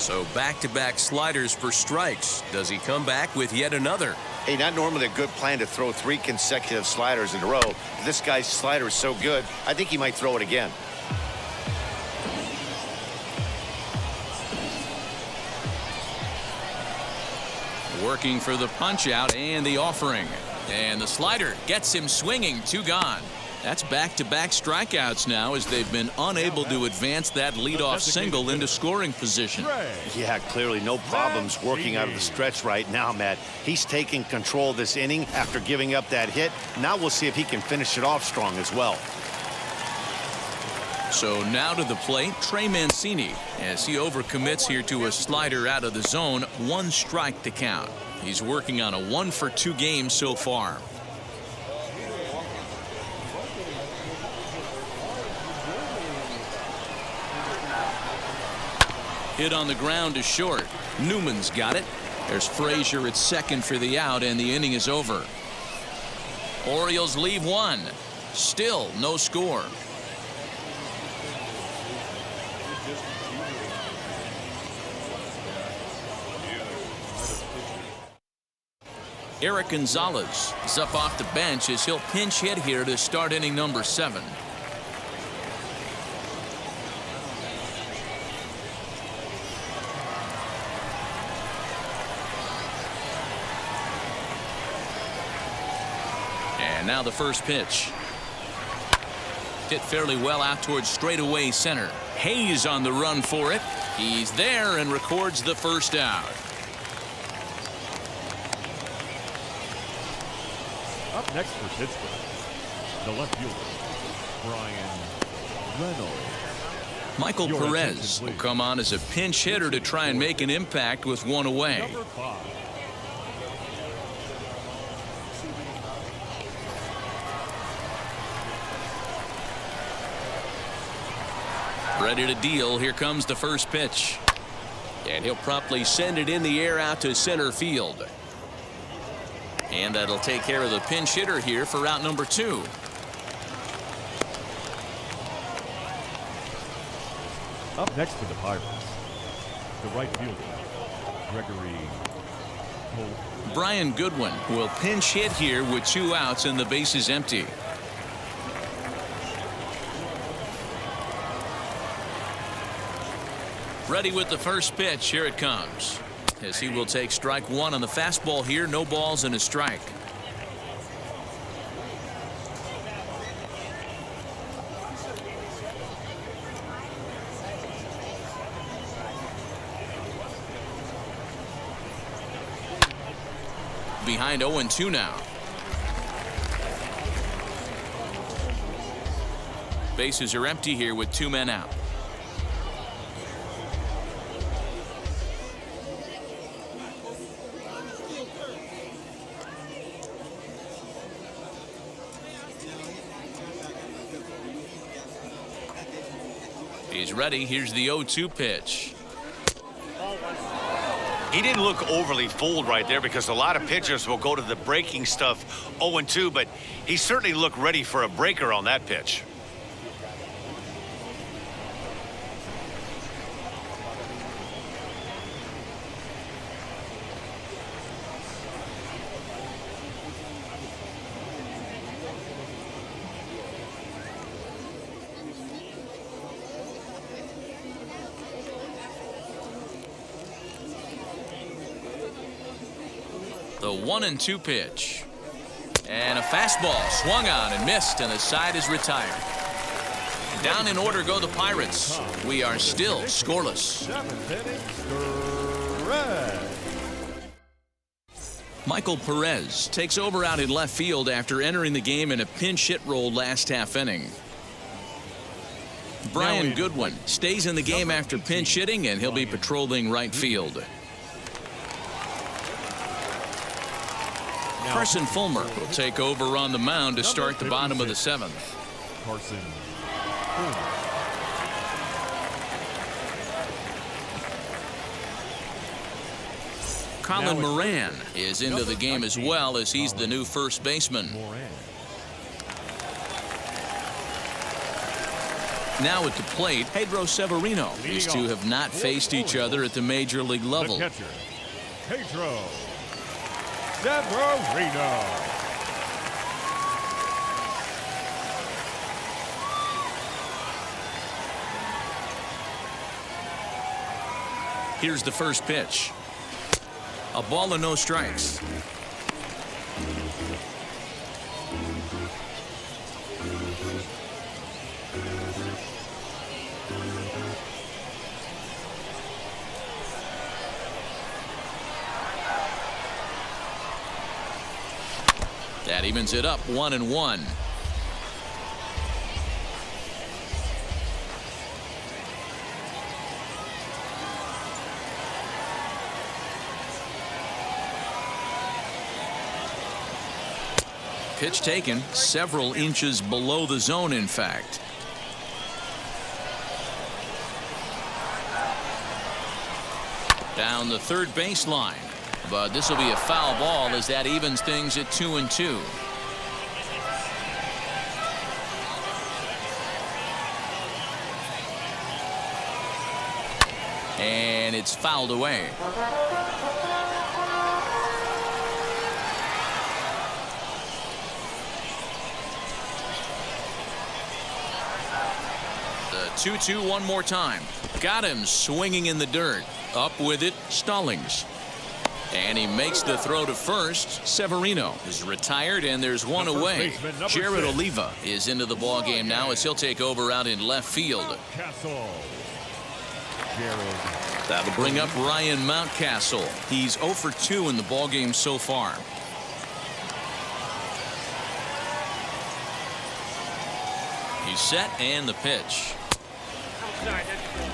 So back-to-back sliders for strikes. Does he come back with yet another? Hey, not normally a good plan to throw 3 consecutive sliders in a row. This guy's slider is so good, I think he might throw it again. Working for the punch-out and the offering. And the slider gets him swinging. 2 gone. That's back-to-back strikeouts now as they've been unable to advance that leadoff single into scoring position. Yeah, clearly no problems working out of the stretch right now, Matt. He's taking control of this inning after giving up that hit. Now we'll see if he can finish it off strong as well. So now to the plate, Trey Mancini, as he overcommits here to a slider out of the zone. 1 strike to count. He's working on a 1 for 2 game so far. Hit on the ground to short. Newman's got it. There's Frazier at second for the out, and the inning is over. Orioles leave 1. Still no score. Eric Gonzalez is up off the bench as he'll pinch hit here to start inning number 7. Now the first pitch. Hit fairly well out towards straightaway center. Eyce on the run for it. He's there and records the first out. Up next for Pittsburgh, the left fielder, Brian Reynolds. Michael Perez will come on as a pinch hitter to try and make an impact with one away. Number 5. Ready to deal. Here comes the first pitch. And he'll promptly send it in the air out to center field. And that'll take care of the pinch hitter here for out number 2. Up next for the Pirates, the right fielder, Gregory Cole. Brian Goodwin will pinch hit here with 2 outs and the bases empty. Ready with the first pitch. Here it comes. As he will take strike 1 on the fastball here. No balls and a strike. Behind 0-2 now. Bases are empty here with 2 men out. He's ready. Here's the 0-2 pitch. He didn't look overly fooled right there because a lot of pitchers will go to the breaking stuff 0-2, but he certainly looked ready for a breaker on that pitch. The 1-2 pitch. And a fastball swung on and missed, and the side is retired. Down in order go the Pirates. We are still scoreless. 7th inning, Perez. Michael Perez takes over out in left field after entering the game in a pinch hit role last half inning. Brian Goodwin stays in the game after pinch hitting, and he'll be patrolling right field. Carson Fulmer will take over on the mound to start the bottom of the 7th. Carson Fulmer. Colin Moran is into the game as well, as he's the new first baseman. Now at the plate, Pedro Severino. These two have not faced each other at the major league level. The catcher, Pedro Severino. Here's the first pitch. A ball and no strikes. That evens it up 1-1. Pitch taken several inches below the zone, in fact. Down the third baseline. But this will be a foul ball as that evens things at 2-2. And it's fouled away. The 2-2 one more time. Got him swinging in the dirt. Up with it, Stallings. And he makes the throw to first. Severino is retired, and there's one away. Jared Oliva is into the ball game now as he'll take over out in left field. That'll bring up Ryan Mountcastle. He's 0 for 2 in the ball game so far. He's set, and the pitch.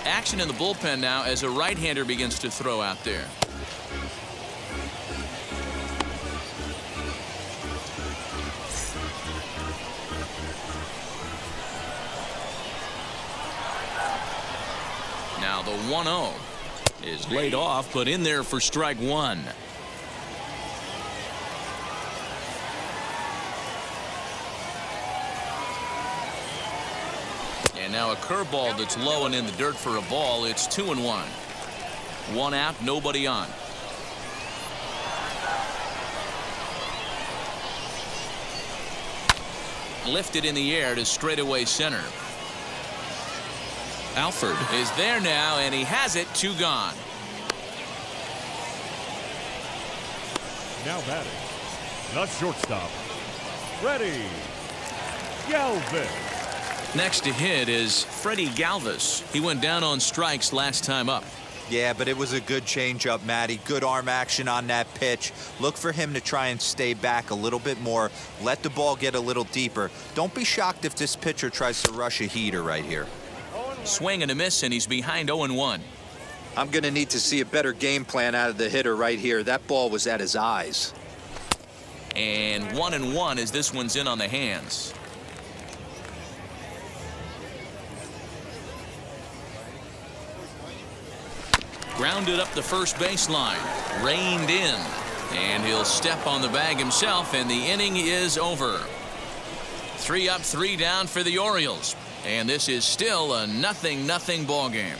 Action in the bullpen now as a right-hander begins to throw out there. Now the 1-0 is laid off, but in there for strike one. And now a curveball that's low and in the dirt for a ball. It's 2-1. One out, nobody on. Lifted in the air to straightaway center. Alford is there now, and he has it. 2 gone. Now batting, the shortstop, Freddie Galvis. Next to hit is Freddie Galvis. He went down on strikes last time up. Yeah, but it was a good changeup, Matty. Good arm action on that pitch. Look for him to try and stay back a little bit more. Let the ball get a little deeper. Don't be shocked if this pitcher tries to rush a heater right here. Swing and a miss, and he's behind 0-1. I'm going to need to see a better game plan out of the hitter right here. That ball was at his eyes. And 1-1 as this one's in on the hands. Grounded up the first baseline. Reined in. And he'll step on the bag himself, and the inning is over. 3 up, 3 down for the Orioles. And this is still a 0-0 ball game.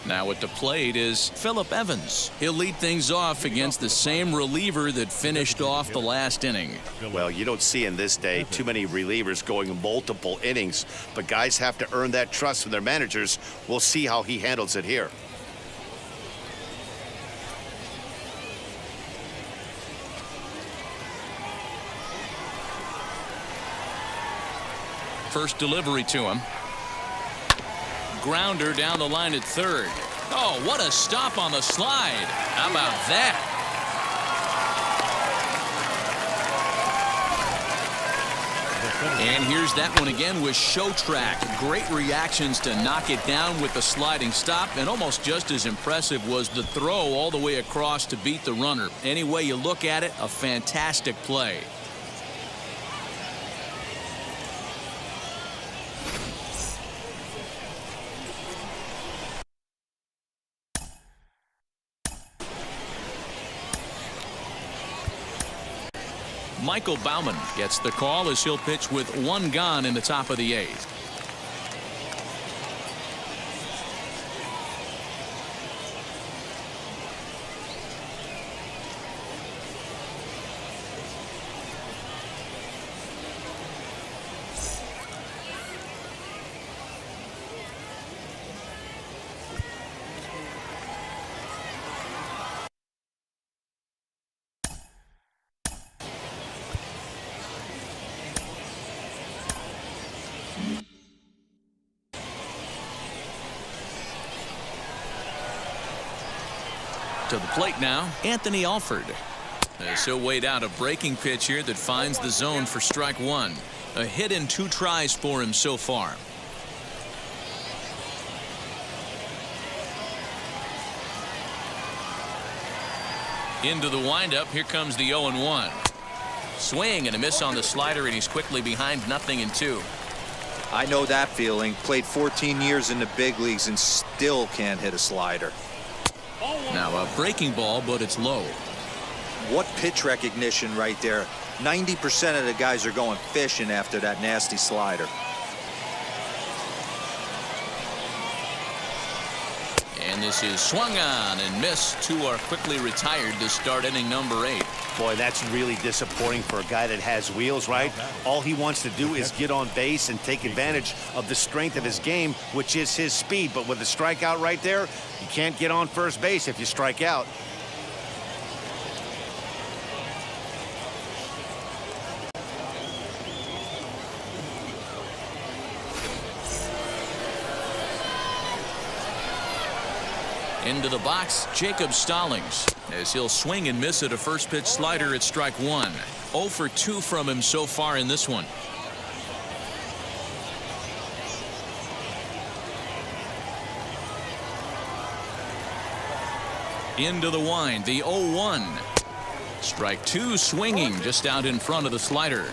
Now at the plate is Phillip Evans. He'll lead things off against the same reliever that finished off the last inning. Well, you don't see in this day too many relievers going multiple innings, but guys have to earn that trust from their managers. We'll see how he handles it here. First delivery to him. Grounder down the line at third. Oh, what a stop on the slide. How about that? And here's that one again with Show Track. Great reactions to knock it down with the sliding stop, and almost just as impressive was the throw all the way across to beat the runner. Any way you look at it, a fantastic play. Michael Baumann gets the call as he'll pitch with 1 gone in the top of the 8th. To the plate now, Anthony Alford. As he'll wait out a breaking pitch here that finds the zone for strike 1. A hit in 2 tries for him so far. Into the windup, here comes the 0-1. Swing and a miss on the slider, and he's quickly behind 0-2. I know that feeling. Played 14 years in the big leagues and still can't hit a slider. Now a breaking ball, but it's low. What pitch recognition right there. 90% of the guys are going fishing after that nasty slider. And this is swung on and missed. 2 are quickly retired to start inning number 8. Boy, that's really disappointing for a guy that has wheels, right? All he wants to do is get on base and take advantage of the strength of his game, which is his speed. But with the strikeout right there, you can't get on first base if you strike out. Into the box, Jacob Stallings, as he'll swing and miss at a first pitch slider at strike one. 0 for 2 from him so far in this one. Into the wind, the 0-1. Strike two, swinging just out in front of the slider.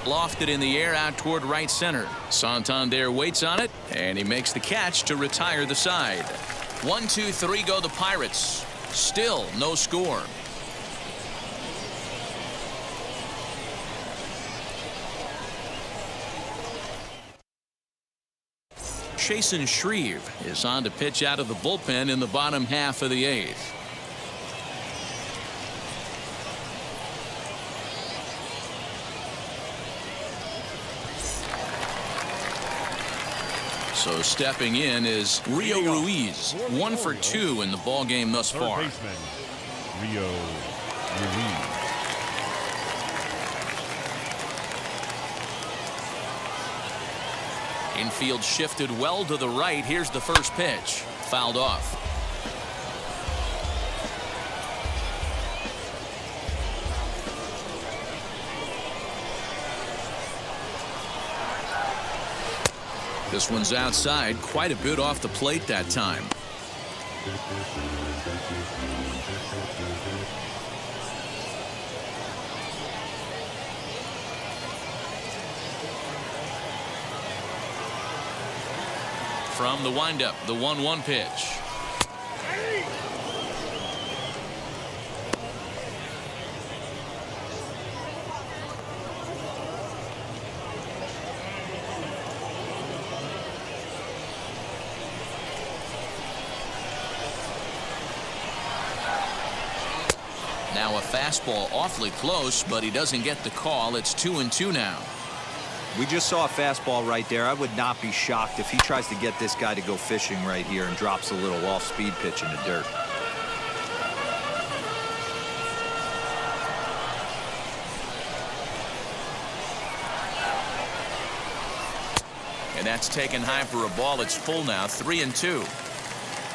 Lofted in the air out toward right center. Santander waits on it, and he makes the catch to retire the side. 1, 2, 3 go the Pirates. Still no score. Chasen Shreve is on to pitch out of the bullpen in the bottom half of the 8th. So stepping in is Rio Ruiz, 1 for 2 in the ball game thus far. Third baseman, Rio Ruiz. Infield shifted well to the right. Here's the first pitch. Fouled off. This one's outside, quite a bit off the plate that time. From the windup, the 1-1 pitch. Now a fastball awfully close, but he doesn't get the call. It's 2-2 now. We just saw a fastball right there. I would not be shocked if he tries to get this guy to go fishing right here and drops a little off-speed pitch in the dirt. And that's taken high for a ball. It's full now, 3-2.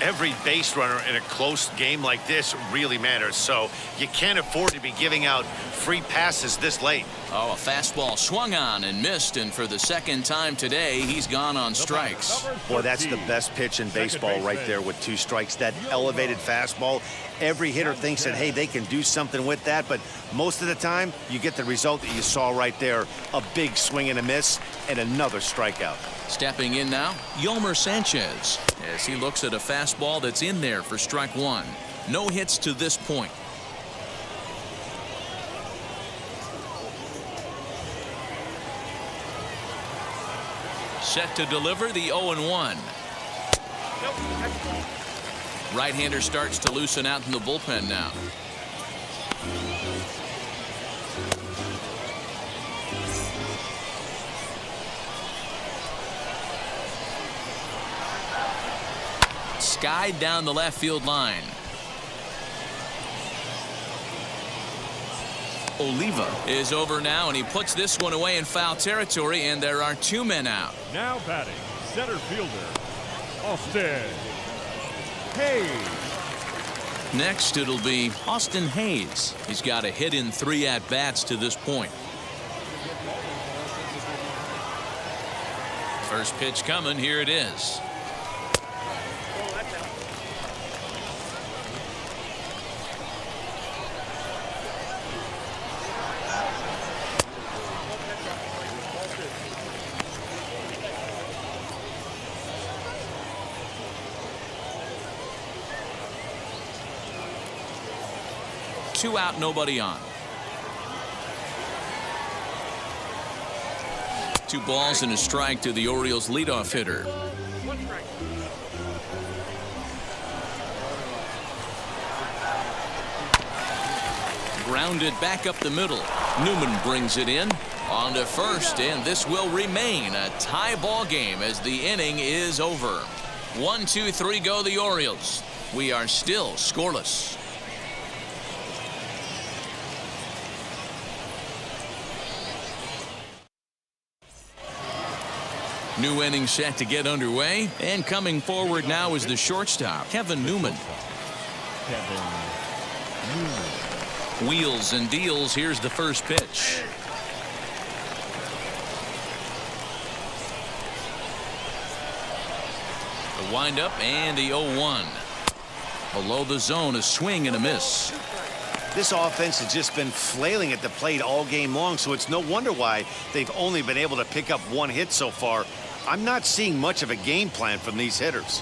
Every base runner in a close game like this really matters, so you can't afford to be giving out free passes this late. Oh, a fastball swung on and missed, and for the second time today, he's gone on strikes. Boy, that's the best pitch in baseball right there with 2 strikes. That elevated fastball. Every hitter thinks that, hey, they can do something with that, but most of the time, you get the result that you saw right there. A big swing and a miss, and another strikeout. Stepping in now, Yolmer Sanchez, as he looks at a fastball that's in there for strike one. No hits to this point. Set to deliver the 0-1. Right-hander starts to loosen out in the bullpen now. Skied down the left field line. Oliva is over now, and he puts this one away in foul territory, and there are 2 men out. Now batting, center fielder, Austin Hayes. Next, it'll be Austin Hayes. He's got a hit in 3 at-bats to this point. First pitch coming. Here it is. Two out, nobody on. 2 balls and a strike to the Orioles leadoff hitter. Grounded back up the middle. Newman brings it in. On to first, and this will remain a tie ball game as the inning is over. 1, 2, 3 go the Orioles. We are still scoreless. New inning set to get underway, and coming forward now is the shortstop, Kevin Newman. Wheels and deals. Here's the first pitch. The windup and the 0-1. Below the zone, a swing and a miss. This offense has just been flailing at the plate all game long, so it's no wonder why they've only been able to pick up 1 hit so far. I'm not seeing much of a game plan from these hitters.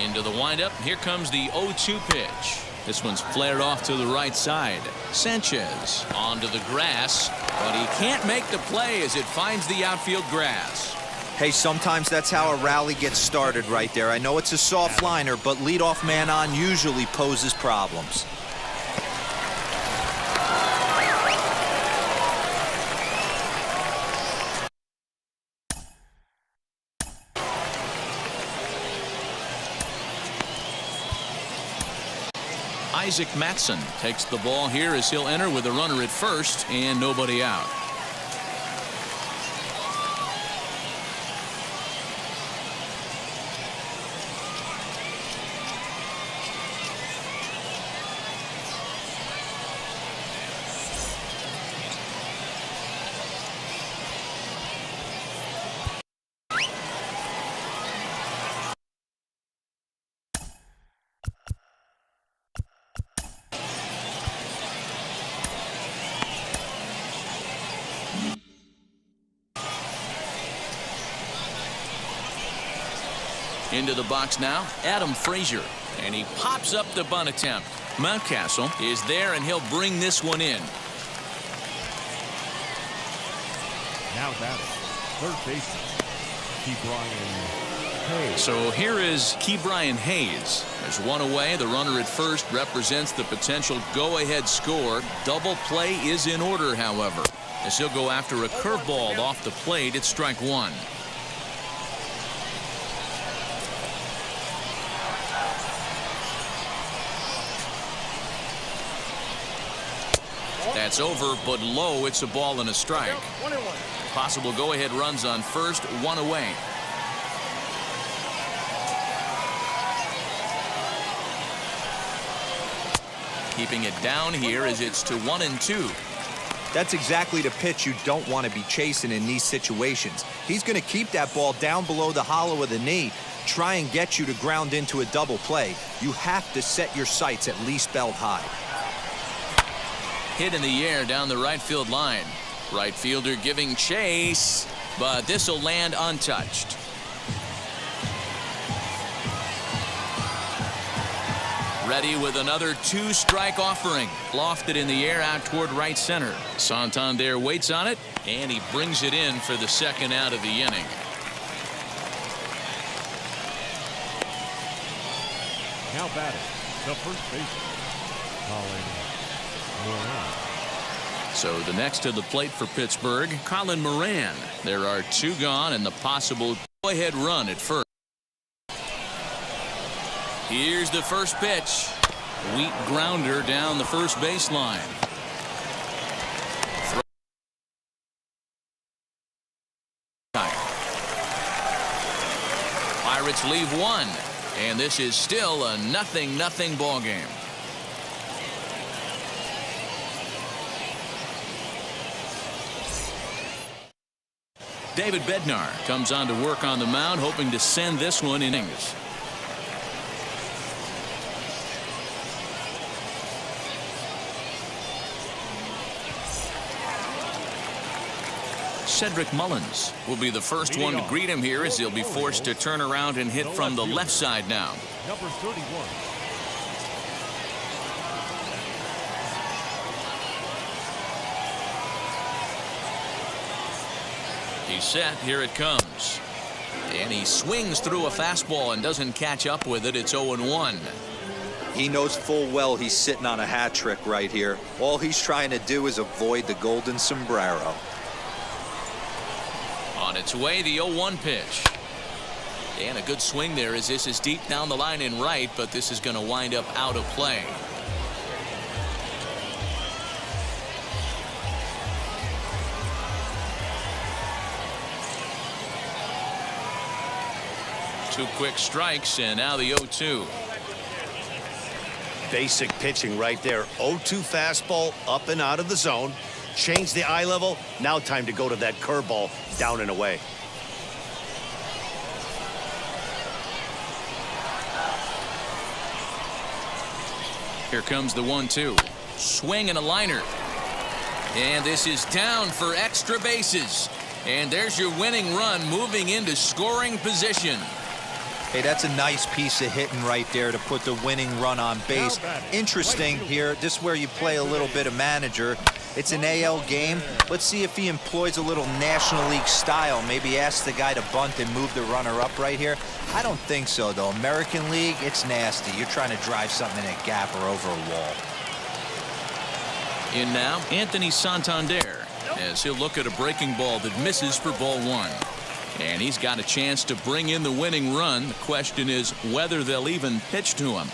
Into the windup. Here comes the 0-2 pitch. This one's flared off to the right side. Sanchez onto the grass, but he can't make the play as it finds the outfield grass. Hey, sometimes that's how a rally gets started right there. I know it's a soft liner, but leadoff man on usually poses problems. Isaac Matson takes the ball here as he'll enter with a runner at first and nobody out. Into the box now, Adam Frazier, and he pops up the bunt attempt. Mountcastle is there, and he'll bring this one in. Now batting, third baseman, Ke'Bryan Hayes. So here is Ke'Bryan Hayes. There's one away. The runner at first represents the potential go-ahead score. Double play is in order, however, as he'll go after a curveball off the plate at strike one. That's over, but low. It's a ball and a strike. Possible go-ahead runs on first, one away. Keeping it down here as it's to 1-2. That's exactly the pitch you don't want to be chasing in these situations. He's going to keep that ball down below the hollow of the knee, try and get you to ground into a double play. You have to set your sights at least belt high. Hit in the air down the right field line. Right fielder giving chase, but this will land untouched. Ready with another 2-strike offering. Lofted in the air out toward right center. Santander waits on it, and he brings it in for the second out of the inning. Now batting, the first baseman, Colin Moran. So the next to the plate for Pittsburgh, Colin Moran. There are 2 gone and the possible go-ahead run at first. Here's the first pitch. Weak grounder down the first baseline. Pirates leave 1, and this is still a 0-0 ball game. David Bednar comes on to work on the mound, hoping to send this one in innings. Cedric Mullins will be the first one to greet him here as he'll be forced to turn around and hit from the left side now. Number 31. He's set. Here it comes. And he swings through a fastball and doesn't catch up with it. It's 0-1. He knows full well he's sitting on a hat trick right here. All he's trying to do is avoid the golden sombrero. On its way, the 0-1 pitch. And a good swing there as this is deep down the line in right, but this is going to wind up out of play. Two quick strikes, and now the 0-2. Basic pitching right there. 0-2 fastball up and out of the zone. Change the eye level. Now time to go to that curveball down and away. Here comes the 1-2. Swing and a liner. And this is down for extra bases. And there's your winning run moving into scoring position. Hey, that's a nice piece of hitting right there to put the winning run on base. Interesting here, this is where you play a little bit of manager. It's an AL game. Let's see if he employs a little National League style. Maybe ask the guy to bunt and move the runner up right here. I don't think so, though. American League, it's nasty. You're trying to drive something in a gap or over a wall. In now, Anthony Santander, as he'll look at a breaking ball that misses for ball one. And he's got a chance to bring in the winning run. The question is whether they'll even pitch to him.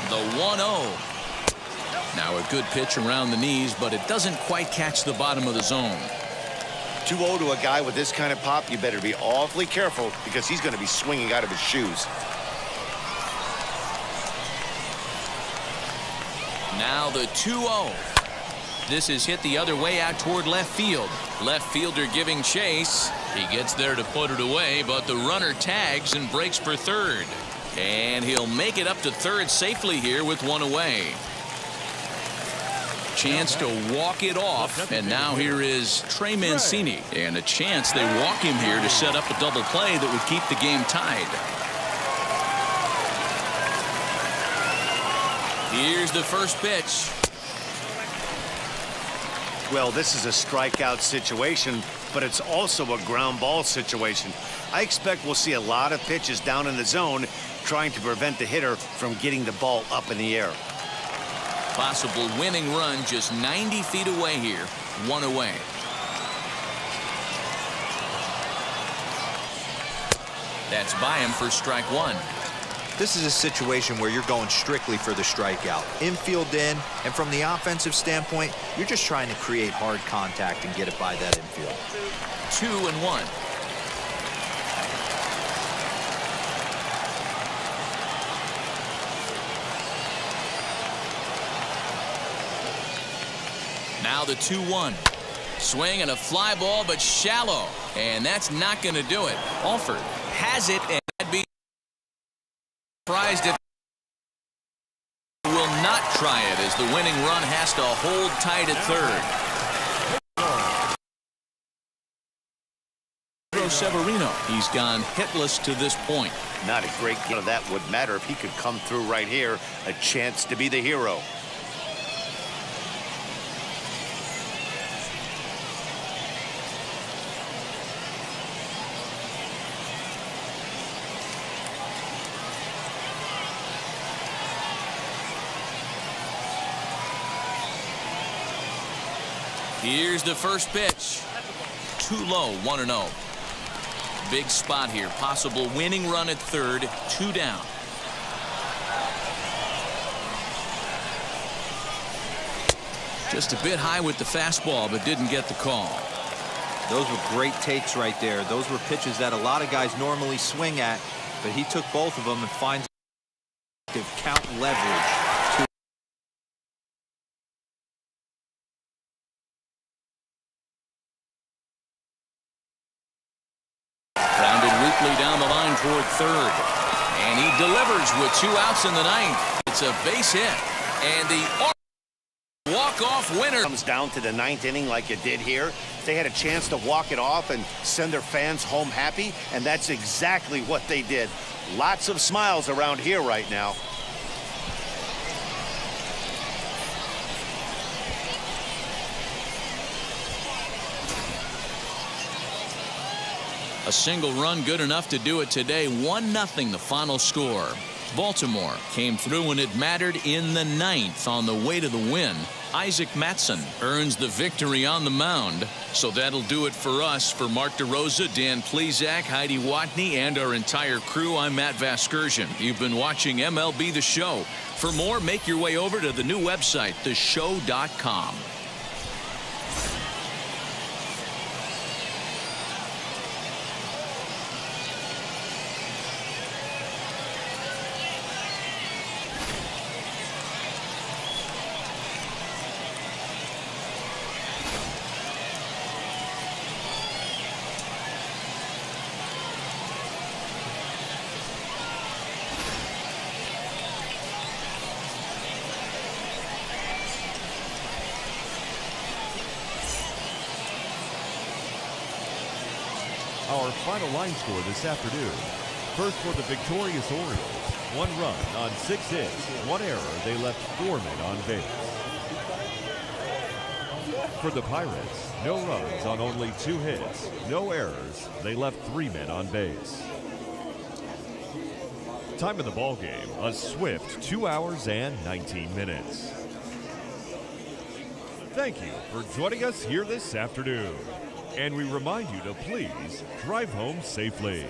The 1-0. Now a good pitch around the knees, but it doesn't quite catch the bottom of the zone. 2-0 to a guy with this kind of pop, you better be awfully careful because he's going to be swinging out of his shoes. Now the 2-0. This is hit the other way out toward left field. Left fielder giving chase. He gets there to put it away, but the runner tags and breaks for third. And he'll make it up to third safely here with one away. Chance to walk it off, and now here is Trey Mancini, and a chance they walk him here to set up a double play that would keep the game tied. Here's the first pitch. Well, this is a strikeout situation, but it's also a ground ball situation. I expect we'll see a lot of pitches down in the zone trying to prevent the hitter from getting the ball up in the air. Possible winning run just 90 feet away here. One away. That's by him for strike one. This is a situation where you're going strictly for the strikeout. Infield in, and from the offensive standpoint, you're just trying to create hard contact and get it by that infield. 2-1. Now the 2-1. Swing and a fly ball, but shallow. And that's not going to do it. Alford has it, and that'd be surprised if he will not try it as the winning run has to hold tight at third. Severino, he's gone hitless to this point. Not a great game. That would matter if he could come through right here. A chance to be the hero. Here's the first pitch. Too low, 1-0. Big spot here. Possible winning run at third. 2 down. Just a bit high with the fastball, but didn't get the call. Those were great takes right there. Those were pitches that a lot of guys normally swing at, but he took both of them and finds count leverage. Down the line toward third, and he delivers with 2 outs in the ninth. It's a base hit, and the walk-off winner comes down to the 9th inning like it did here. They had a chance to walk it off and send their fans home happy, and that's exactly what they did. Lots of smiles around here right now. A single run good enough to do it today. 1-0 the final score. Baltimore came through when it mattered in the 9th on the way to the win. Isaac Matson earns the victory on the mound. So that'll do it for us. For Mark DeRosa, Dan Plesac, Heidi Watney, and our entire crew, I'm Matt Vasgersian. You've been watching MLB The Show. For more, make your way over to the new website, theshow.com. Our final line score this afternoon. First for the victorious Orioles. 1 run on 6 hits. 1 error. They left 4 men on base. For the Pirates, no runs on only 2 hits. No errors. They left 3 men on base. Time of the ball game, a swift 2 hours and 19 minutes. Thank you for joining us here this afternoon. And we remind you to please drive home safely.